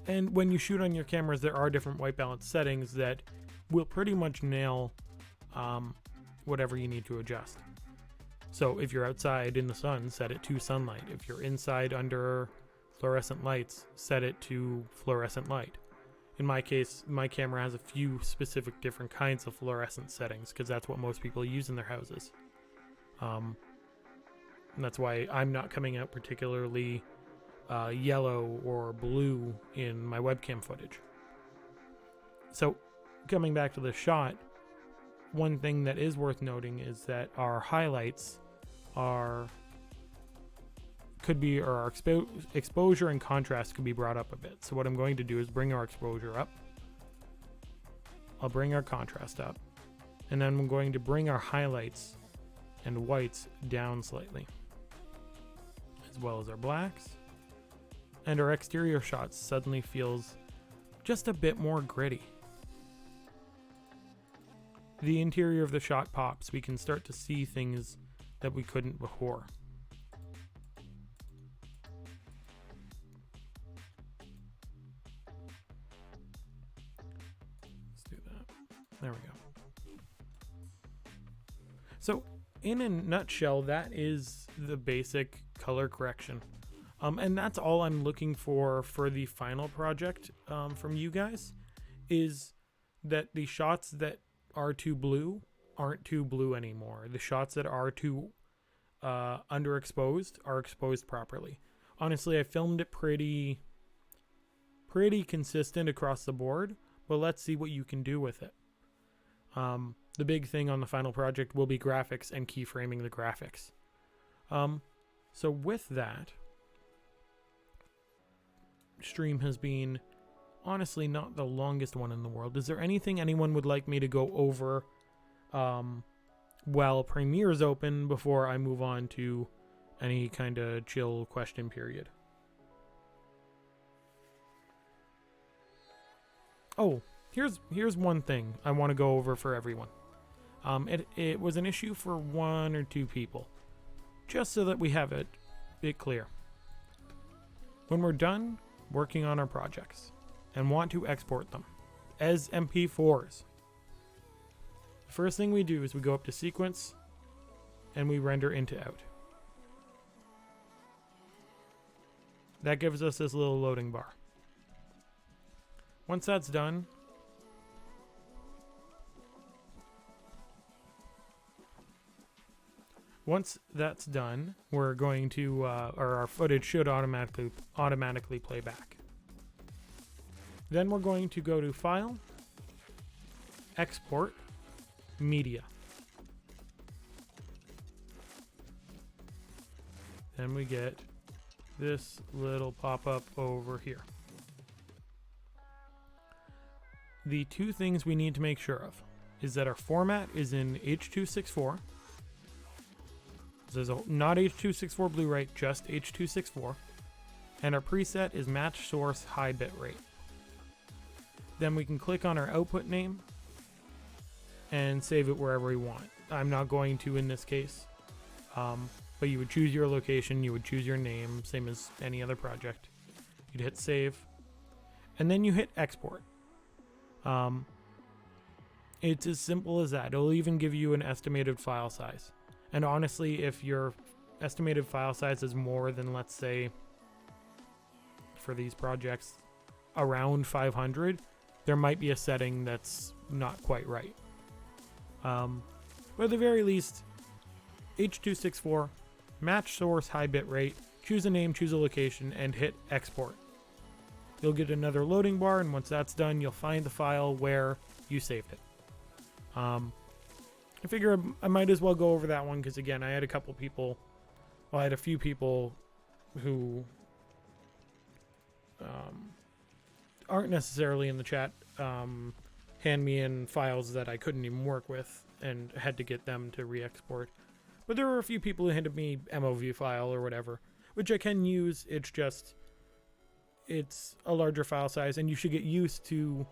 Speaker 1: And when you shoot on your cameras, there are different white balance settings that will pretty much nail whatever you need to adjust. So if you're outside in the sun, set it to sunlight. If you're inside under fluorescent lights, set it to fluorescent light. In my case, my camera has a few specific different kinds of fluorescent settings because that's what most people use in their houses. And that's why I'm not coming out particularly yellow or blue in my webcam footage. So coming back to the shot, one thing that is worth noting is that our highlights our exposure and contrast could be brought up a bit. So what I'm going to do is bring our exposure up. I'll bring our contrast up. And then I'm going to bring our highlights and whites down slightly, as well as our blacks. And our exterior shots suddenly feels just a bit more gritty. The interior of the shot pops. We can start to see things that we couldn't before. Let's do that. There we go. So, in a nutshell, that is the basic color correction. And that's all I'm looking for the final project from you guys, is that the shots that are too blue aren't too blue anymore. The shots that are too underexposed are exposed properly. Honestly, I filmed it pretty consistent across the board, but let's see what you can do with it. The big thing on the final project will be graphics and keyframing the graphics. So with that, stream has been honestly not the longest one in the world. Is there anything anyone would like me to go over while Premiere is open before I move on to any kind of chill question period? Oh, here's one thing I want to go over for everyone. It was an issue for one or two people, just so that we have it clear. When we're done working on our projects and want to export them as MP4s, the first thing we do is we go up to sequence and we render into out. That gives us this little loading bar. Once that's done, we're going to, or our footage should automatically play back. Then we're going to go to File, Export, Media. Then we get this little pop-up over here. The two things we need to make sure of is that our format is in H.264. There's not H.264 Blu-ray, just H.264. And our preset is match source high bit rate. Then we can click on our output name and save it wherever we want. I'm not going to in this case. but you would choose your location, you would choose your name, same as any other project. You'd hit save, and then you hit export. It's as simple as that. It'll even give you an estimated file size. And honestly, if your estimated file size is more than, let's say, for these projects, around 500, there might be a setting that's not quite right. But at the very least, H.264, match source high bitrate, choose a name, choose a location, and hit export. You'll get another loading bar, and once that's done, you'll find the file where you saved it. I figure I might as well go over that one because, again, I had a few people who aren't necessarily in the chat hand me in files that I couldn't even work with and had to get them to re-export. But there were a few people who handed me MOV file or whatever, which I can use. It's a larger file size, and you should get used to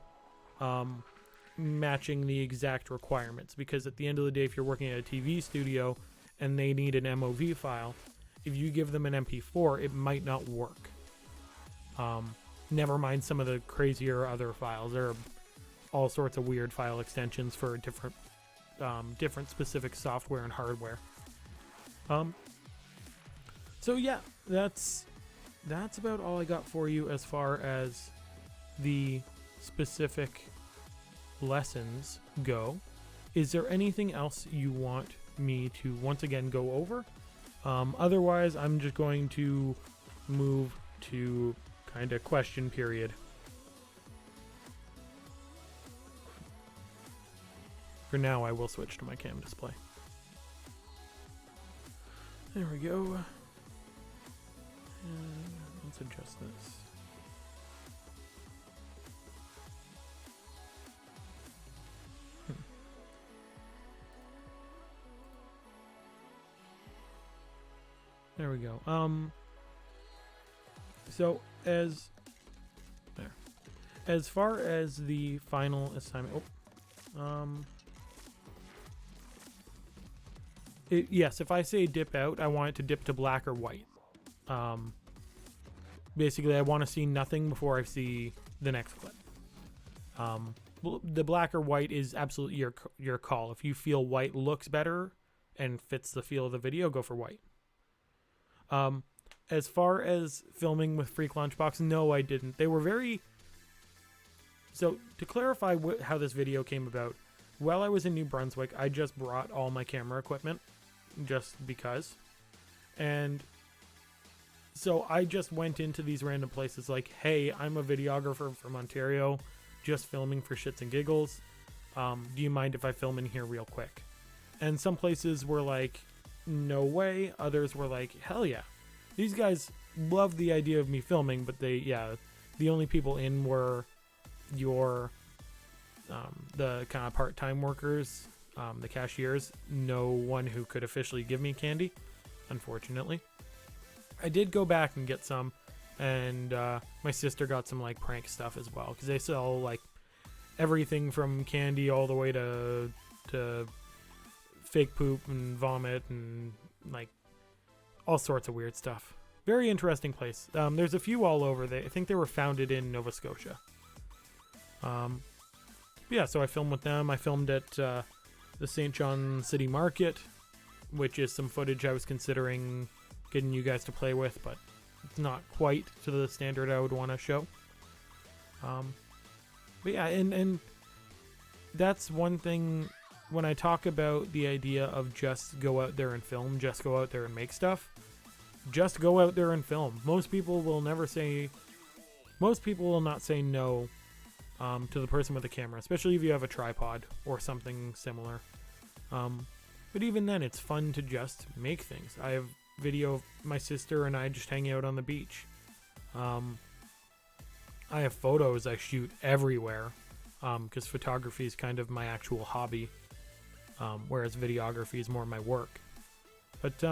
Speaker 1: matching the exact requirements, because at the end of the day, if you're working at a TV studio and they need an MOV file, if you give them an MP4, it might not work. Never mind some of the crazier other files. There are all sorts of weird file extensions for different specific software and hardware. So yeah, that's about all I got for you as far as the specific lessons go. Is there anything else you want me to once again go over? Otherwise, I'm just going to move to kind of question period. For now, I will switch to my cam display. There we go. And let's adjust this. There we go. So as far as the final assignment, yes, if I say dip out, I want it to dip to black or white. Basically, I want to see nothing before I see the next clip. The black or white is absolutely your call. If you feel white looks better and fits the feel of the video, go for white. As far as filming with Freak Lunchbox, no, I didn't. They were very... So, to clarify how this video came about, while I was in New Brunswick, I just brought all my camera equipment, just because. And so I just went into these random places like, hey, I'm a videographer from Ontario, just filming for shits and giggles. Do you mind if I film in here real quick? And some places were like, no way. Others were like, hell yeah. These guys loved the idea of me filming, but the only people in were the kind of part-time workers, the cashiers. No one who could officially give me candy, unfortunately. I did go back and get some, and my sister got some like prank stuff as well, because they sell like everything from candy all the way to fake poop and vomit and like all sorts of weird stuff. Very interesting place. There's a few all over. I think they were founded in Nova Scotia. Yeah, so I filmed with them. I filmed at the St. John City Market, which is some footage I was considering getting you guys to play with, but it's not quite to the standard I would want to show. But yeah, and that's one thing when I talk about the idea of just go out there and film, just go out there and make stuff, just go out there and film. Most people will not say no to the person with a camera, especially if you have a tripod or something similar. But even then, it's fun to just make things. I have video of my sister and I just hanging out on the beach. I have photos I shoot everywhere, because photography is kind of my actual hobby, whereas videography is more my work. But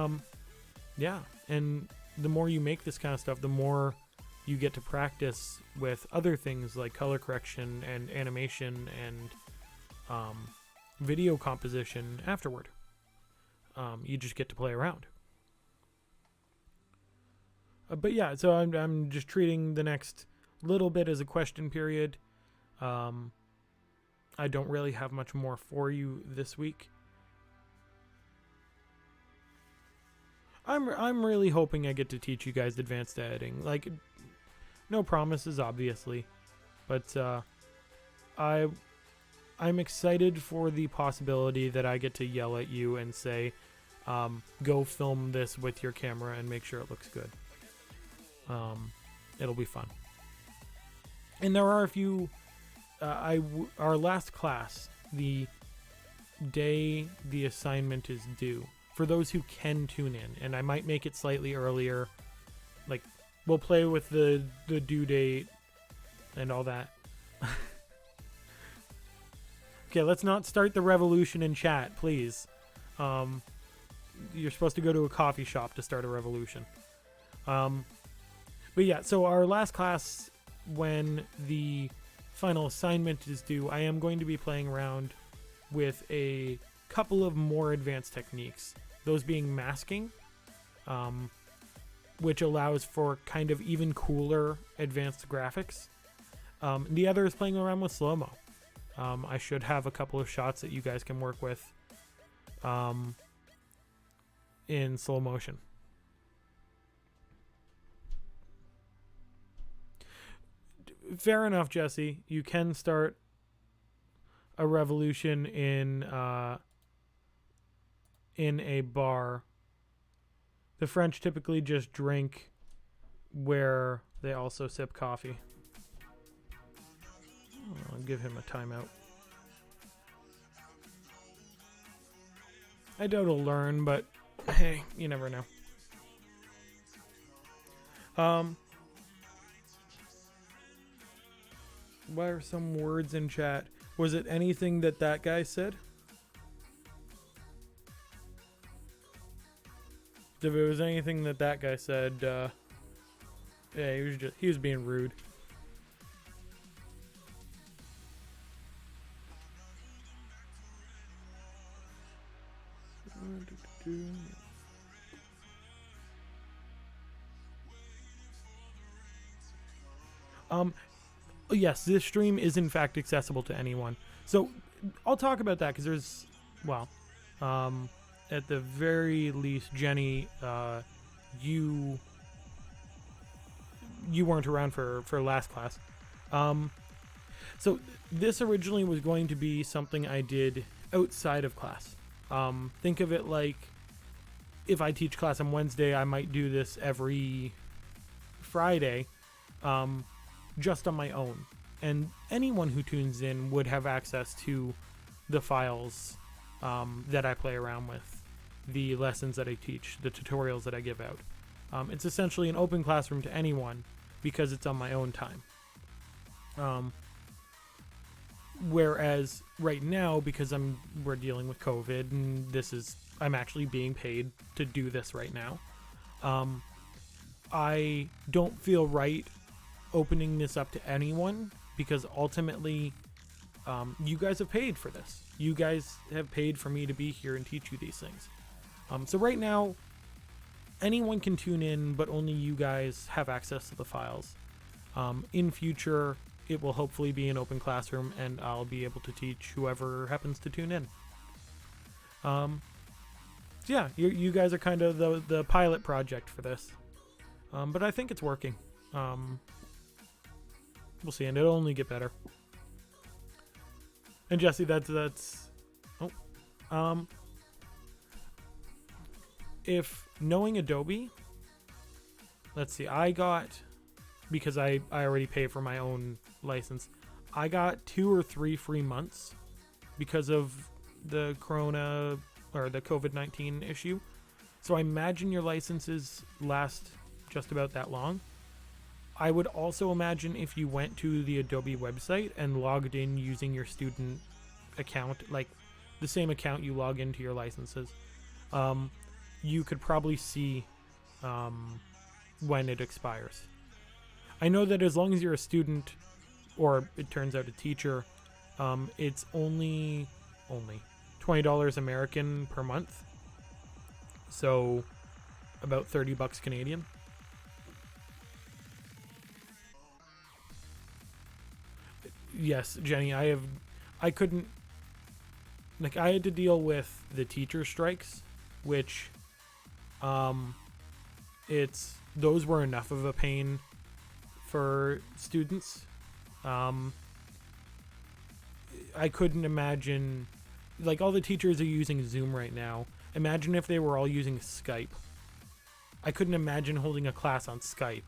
Speaker 1: yeah, and the more you make this kind of stuff, the more you get to practice with other things like color correction and animation and video composition afterward. You just get to play around. But yeah, so I'm just treating the next little bit as a question period. I don't really have much more for you this week. I'm really hoping I get to teach you guys advanced editing. Like, no promises, obviously, but I'm excited for the possibility that I get to yell at you and say, go film this with your camera and make sure it looks good. It'll be fun. And there are a few. Our last class, the day the assignment is due, for those who can tune in, and I might make it slightly earlier. Like, we'll play with the due date and all that. Okay, let's not start the revolution in chat, please. You're supposed to go to a coffee shop to start a revolution. But yeah, so our last class, when the final assignment is due, I am going to be playing around with a couple of more advanced techniques. Those being masking, which allows for kind of even cooler advanced graphics. The other is playing around with slow-mo. I should have a couple of shots that you guys can work with in slow motion. Fair enough, Jesse. You can start a revolution in a bar. The French typically just drink where they also sip coffee. I'll give him a timeout. I doubt he'll learn, but hey, you never know. Why are some words in chat? Was it anything that guy said? If it was anything that guy said, yeah, he was being rude. Yes, this stream is in fact accessible to anyone. So I'll talk about that because there's, well, at the very least, Jenny, you weren't around for last class. So this originally was going to be something I did outside of class. Think of it like if I teach class on Wednesday, I might do this every Friday, just on my own. And anyone who tunes in would have access to the files that I play around with, the lessons that I teach, the tutorials that I give out. It's essentially an open classroom to anyone because it's on my own time. Whereas right now, because we're dealing with COVID and I'm actually being paid to do this right now. I don't feel right opening this up to anyone because ultimately, you guys have paid for this. You guys have paid for me to be here and teach you these things. So right now, anyone can tune in, but only you guys have access to the files. In future, it will hopefully be an open classroom and I'll be able to teach whoever happens to tune in. So yeah, you guys are kind of the pilot project for this. But I think it's working. We'll see, and it'll only get better. And Jesse, that's if knowing Adobe, let's see, I got, because I already pay for my own license, I got 2 or 3 free months because of the Corona or the COVID-19 issue. So I imagine your licenses last just about that long. I would also imagine if you went to the Adobe website and logged in using your student account, like the same account you log into your licenses, you could probably see when it expires. I know that as long as you're a student, or it turns out a teacher, it's only $20 American per month. So about $30 Canadian. Yes, Jenny, I couldn't, like, I had to deal with the teacher strikes, which, those were enough of a pain for students. I couldn't imagine, like, all the teachers are using Zoom right now. Imagine if they were all using Skype. I couldn't imagine holding a class on Skype,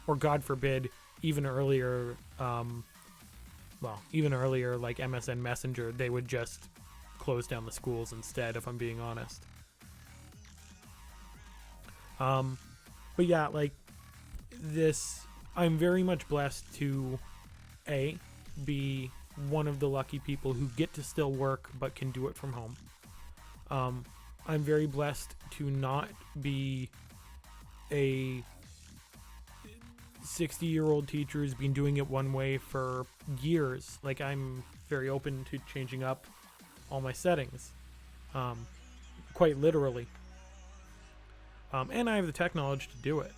Speaker 1: or God forbid, even earlier, even earlier, like MSN Messenger, they would just close down the schools instead, if I'm being honest. But yeah, like, I'm very much blessed to, be one of the lucky people who get to still work but can do it from home. I'm very blessed to not be a 60-year-old teacher who's been doing it one way for years. Like, I'm very open to changing up all my settings, quite literally. And I have the tech knowledge to do it.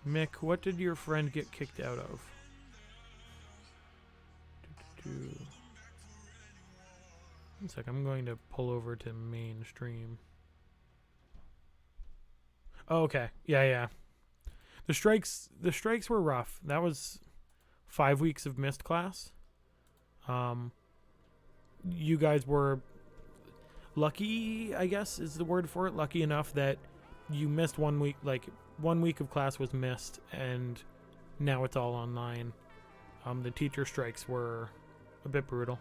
Speaker 1: Mick, what did your friend get kicked out of? One sec, I'm going to pull over to mainstream. Oh, okay. Yeah. The strikes were rough. That was 5 weeks of missed class. You guys were lucky, I guess is the word for it. Lucky enough that you missed 1 week, like 1 week of class was missed, and now it's all online. The teacher strikes were a bit brutal.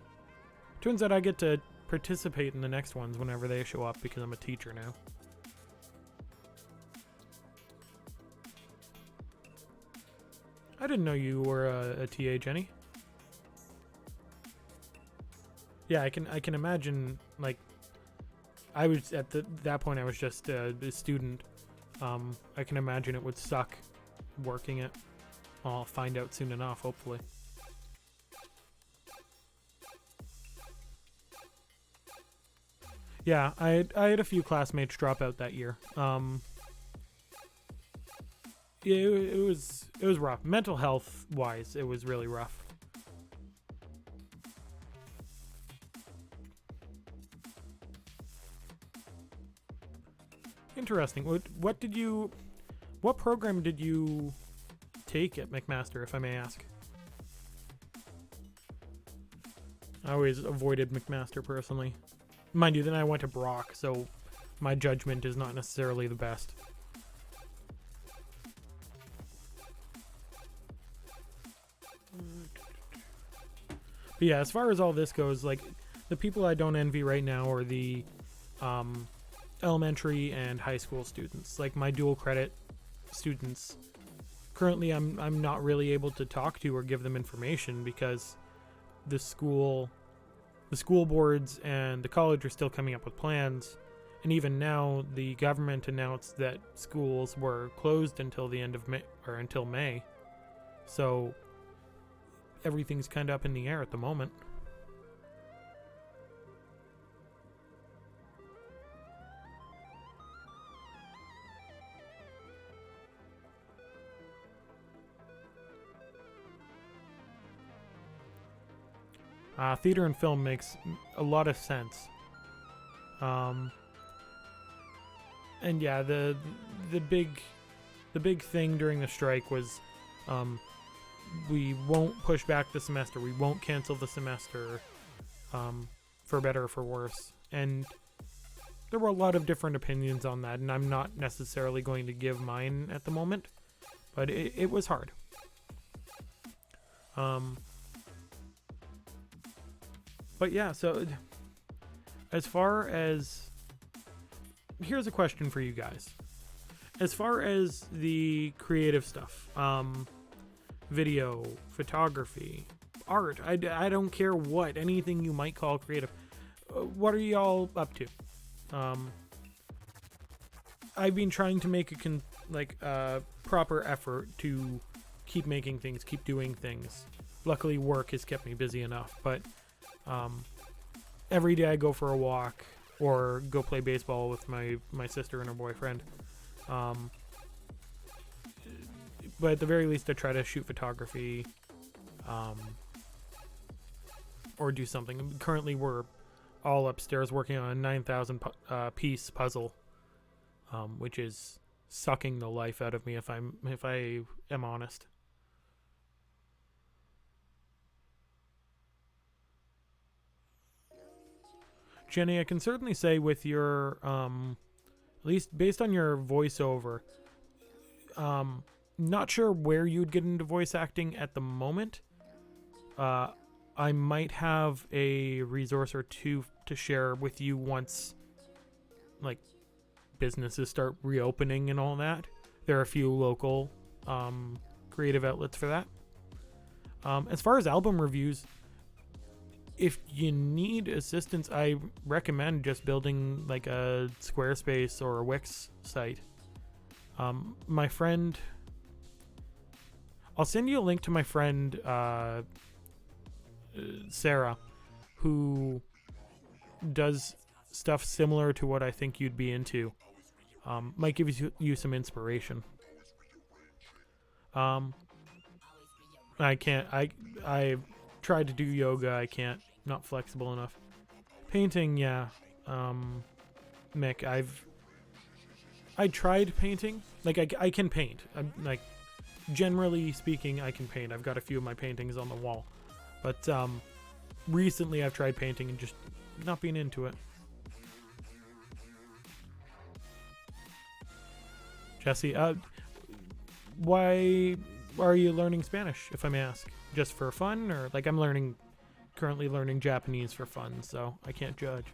Speaker 1: Turns out I get to participate in the next ones whenever they show up because I'm a teacher now. I didn't know you were a TA, Jenny. Yeah, I can imagine, like, I was at that point I was just a student. I can imagine it would suck working it. I'll find out soon enough, hopefully. Yeah, I had a few classmates drop out that year. Yeah, it was rough. Mental health wise, it was really rough. Interesting. What program did you take at McMaster, if I may ask? I always avoided McMaster personally. Mind you, then I went to Brock, so my judgment is not necessarily the best. But yeah, as far as all this goes, like, the people I don't envy right now are the elementary and high school students, like my dual credit students. Currently, I'm not really able to talk to or give them information because the school boards and the college are still coming up with plans, and even now the government announced that schools were closed until the end of May, or until May. So everything's kind of up in the air at the moment. Theater and film makes a lot of sense. And yeah, the big thing during the strike was, we won't push back the semester. We won't cancel the semester, for better or for worse. And there were a lot of different opinions on that, and I'm not necessarily going to give mine at the moment, but it was hard. But yeah, so as far as, here's a question for you guys. As far as the creative stuff, video, photography, art, I don't care what, anything you might call creative. What are y'all up to? I've been trying to make a proper effort to keep making things, keep doing things. Luckily, work has kept me busy enough, but every day I go for a walk or go play baseball with my sister and her boyfriend. but at the very least, I try to shoot photography, or do something. Currently, we're all upstairs working on a 9,000 piece puzzle, which is sucking the life out of me if I am honest. Jenny, I can certainly say with your at least based on your voiceover, not sure where you'd get into voice acting at the moment. I might have a resource or two to share with you once, like, businesses start reopening and all that. There are a few local creative outlets for that. As far as album reviews, if you need assistance, I recommend just building like a Squarespace or a Wix site. My friend, I'll send you a link to my friend Sarah, who does stuff similar to what I think you'd be into. Might give you some inspiration. I can't. I tried to do yoga. I can't. Not flexible enough. Painting, yeah. Mick, I tried painting. Like I can paint. I'm like, generally speaking, I can paint. I've got a few of my paintings on the wall, but recently I've tried painting and just not being into it. Jesse, why are you learning Spanish, if I may ask? Just for fun, or like I'm currently learning Japanese for fun, so I can't judge.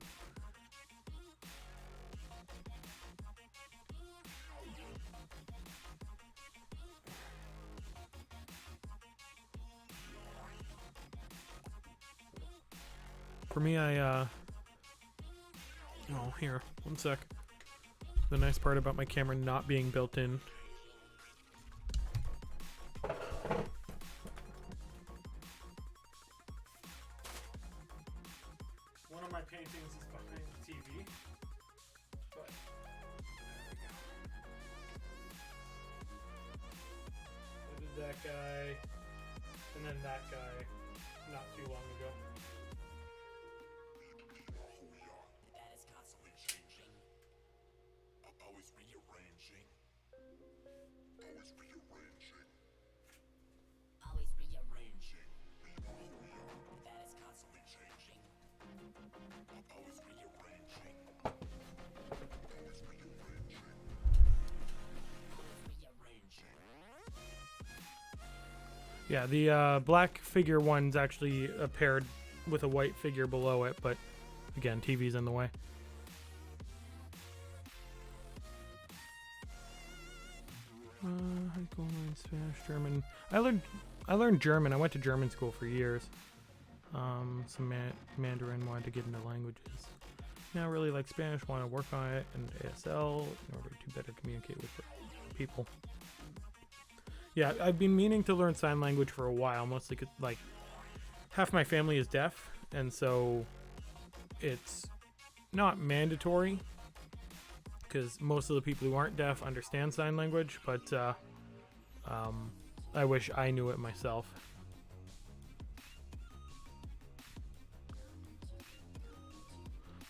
Speaker 1: For me, oh, here, one sec. The nice part about my camera not being built in. One of my paintings is behind the TV, but I did that guy, and then that guy not too long ago. Yeah, the black figure one's actually paired with a white figure below it, but again, TV's in the way. High school, Spanish, German. I learned German. I went to German school for years. Some Mandarin, wanted to get into languages. Now I really like Spanish, want to work on it and ASL in order to better communicate with people. Yeah, I've been meaning to learn sign language for a while, mostly because, like, half my family is deaf, and so it's not mandatory, because most of the people who aren't deaf understand sign language, but I wish I knew it myself.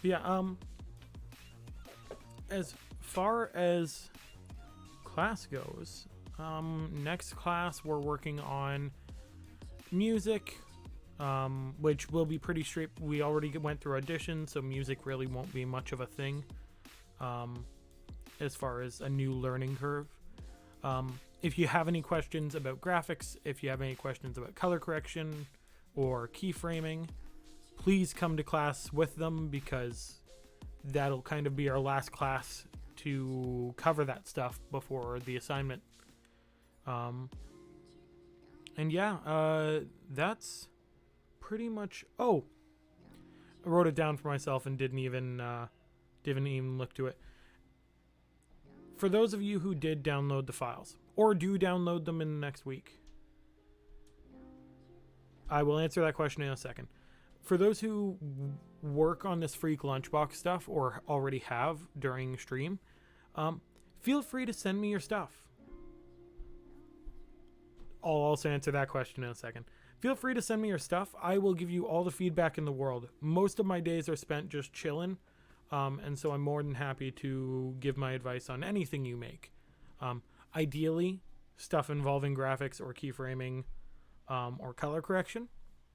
Speaker 1: Yeah, as far as class goes, next class we're working on music, which will be pretty straight. We already went through auditions, so music really won't be much of a thing as far as a new learning curve. If you have any questions about graphics, if you have any questions about color correction or keyframing, please come to class with them, because that'll kind of be our last class to cover that stuff before the assignment. And yeah, that's pretty much. Oh, I wrote it down for myself and didn't even look to it. For those of you who did download the files or do download them in the next week, I will answer that question in a second. For those who work on this Freak Lunchbox stuff or already have during stream, feel free to send me your stuff. I'll also answer that question in a second. Feel free to send me your stuff. I will give you all the feedback in the world. Most of my days are spent just chilling, and so I'm more than happy to give my advice on anything you make. Ideally, stuff involving graphics or keyframing or color correction,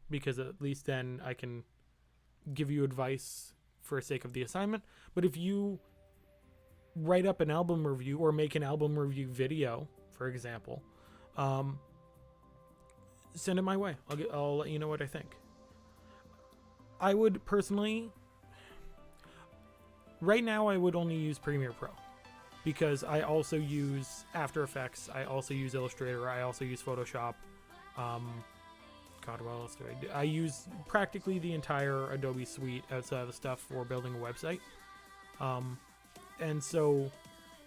Speaker 1: because at least then I can give you advice for the sake of the assignment. But if you write up an album review or make an album review video, for example, send it my way. I'll let you know what I think. I would personally, right now I would only use Premiere Pro, because I also use After Effects, I also use Illustrator, I also use Photoshop. God, what else do I do? I use practically the entire Adobe suite outside of the stuff for building a website. And so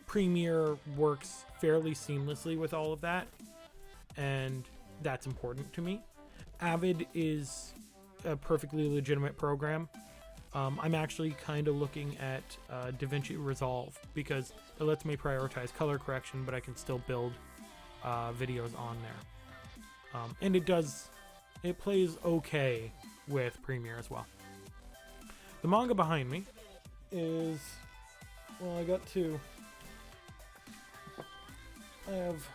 Speaker 1: Premiere works fairly seamlessly with all of that, and that's important to me. Avid is a perfectly legitimate program. I'm actually kind of looking at DaVinci Resolve, because it lets me prioritize color correction, but I can still build videos on there. And it plays okay with Premiere as well. The manga behind me is, well, I got two. I have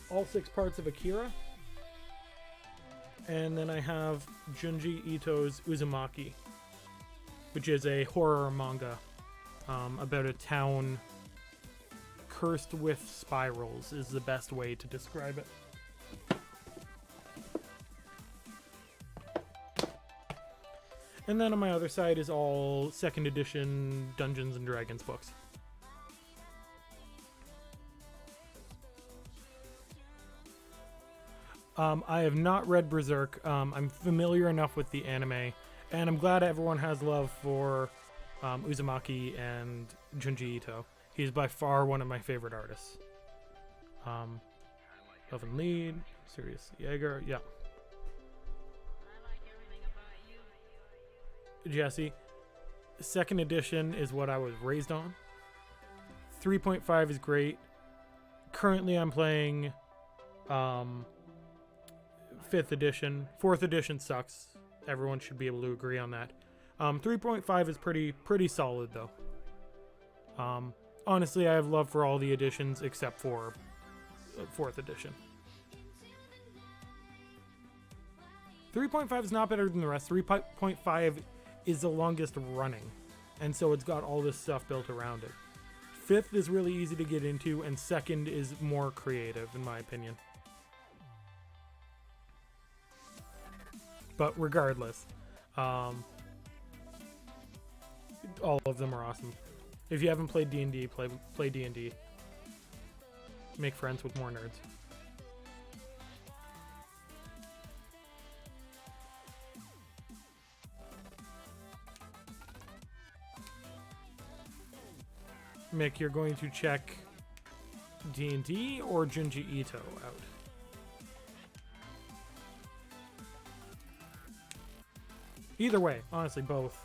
Speaker 1: all 6 parts of Akira, and then I have Junji Ito's Uzumaki, which is a horror manga about a town cursed with spirals, is the best way to describe it. And then on my other side is all 2nd edition Dungeons and Dragons books. I have not read Berserk. I'm familiar enough with the anime, and I'm glad everyone has love for Uzumaki and Junji Ito. He's by far one of my favorite artists. Elvin Lied, Sirius Jaeger, yeah. Jesse, 2nd edition is what I was raised on. 3.5 is great. Currently I'm playing 5th edition. 4th edition sucks. Everyone should be able to agree on that. 3.5 is pretty solid though. Honestly, I have love for all the editions except for 4th edition. 3.5 is not better than the rest. 3.5 is the longest running, and so it's got all this stuff built around it. 5th is really easy to get into, and 2nd is more creative, in my opinion. But regardless, all of them are awesome. If you haven't played D&D, play D&D. Make friends with more nerds. Mick, you're going to check D&D or Junji Ito out? Either way, honestly, both.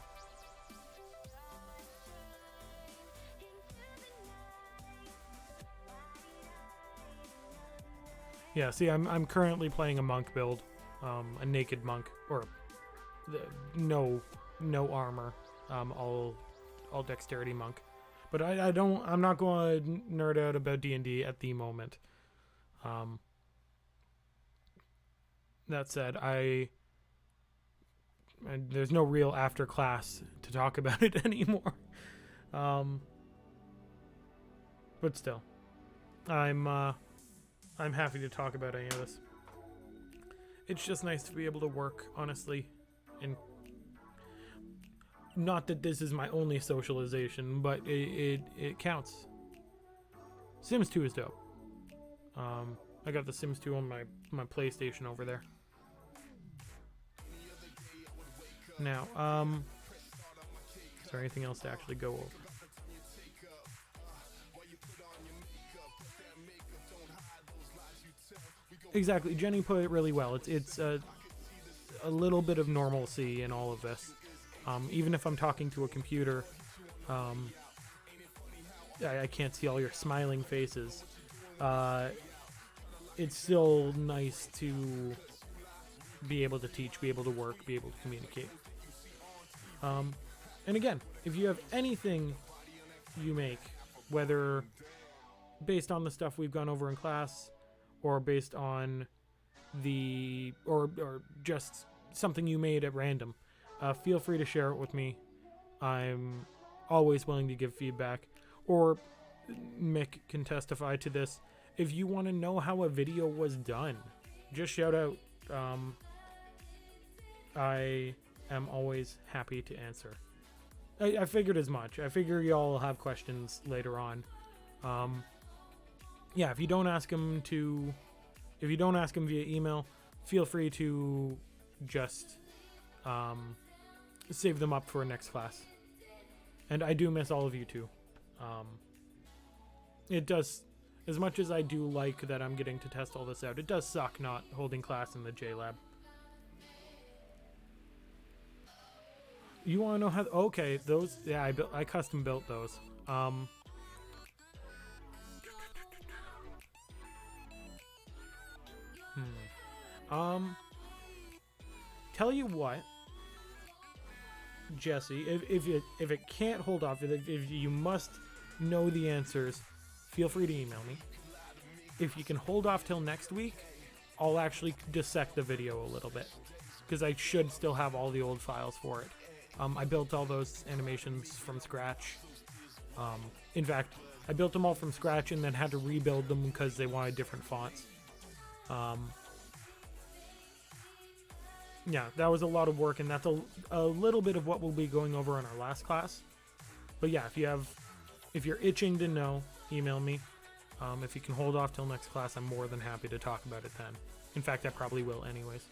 Speaker 1: Yeah, see, I'm currently playing a monk build, a naked monk, or no armor, all dexterity monk. But I'm not going to nerd out about D&D at the moment. That said, there's no real after class to talk about it anymore. But still, I'm happy to talk about any of this. It's just nice to be able to work, honestly, and not that this is my only socialization, but it counts. Sims 2 is dope. I got the Sims 2 on my PlayStation over there. Now, is there anything else to actually go over? Exactly, Jenny put it really well. It's a little bit of normalcy in all of this. Even if I'm talking to a computer, I can't see all your smiling faces. it's still nice to be able to teach, be able to work, be able to communicate. And again, if you have anything you make, whether based on the stuff we've gone over in class or based on or just something you made at random, feel free to share it with me. I'm always willing to give feedback, or Mick can testify to this. If you want to know how a video was done, just shout out. I am always happy to answer. I figured as much. I figure y'all will have questions later on. Yeah, if you don't ask them via email, feel free to just save them up for next class. And I do miss all of you too. It does, as much as I do like that I'm getting to test all this out, it does suck not holding class in the JLab. You want to know how? Okay, those. Yeah, I custom built those. Tell you what, Jesse, if it can't hold off, if you must know the answers, feel free to email me. If you can hold off till next week, I'll actually dissect the video a little bit, because I should still have all the old files for it. I built all those animations from scratch. In fact, I built them all from scratch and then had to rebuild them because they wanted different fonts. Yeah, that was a lot of work, and that's a little bit of what we'll be going over in our last class. But yeah, if you're itching to know, email me. If you can hold off till next class, I'm more than happy to talk about it then. In fact, I probably will anyways.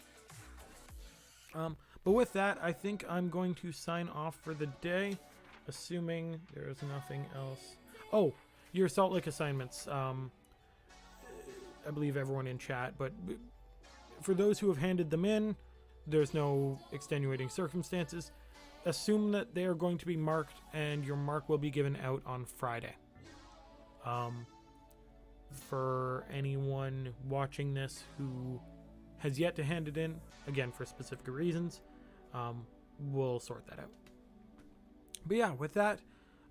Speaker 1: But with that, I think I'm going to sign off for the day, assuming there is nothing else. Oh, your Salt Lake assignments. I believe everyone in chat, but for those who have handed them in, there's no extenuating circumstances. Assume that they are going to be marked, and your mark will be given out on Friday. For anyone watching this who has yet to hand it in, again, for specific reasons, we'll sort that out. But yeah, with that,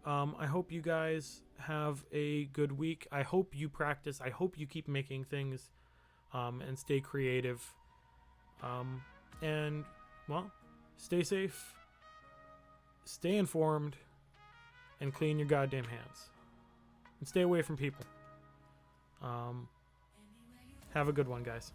Speaker 1: I hope you guys have a good week. I hope you practice. I hope you keep making things and stay creative. And, well, stay safe, stay informed, and clean your goddamn hands. And stay away from people. Have a good one, guys.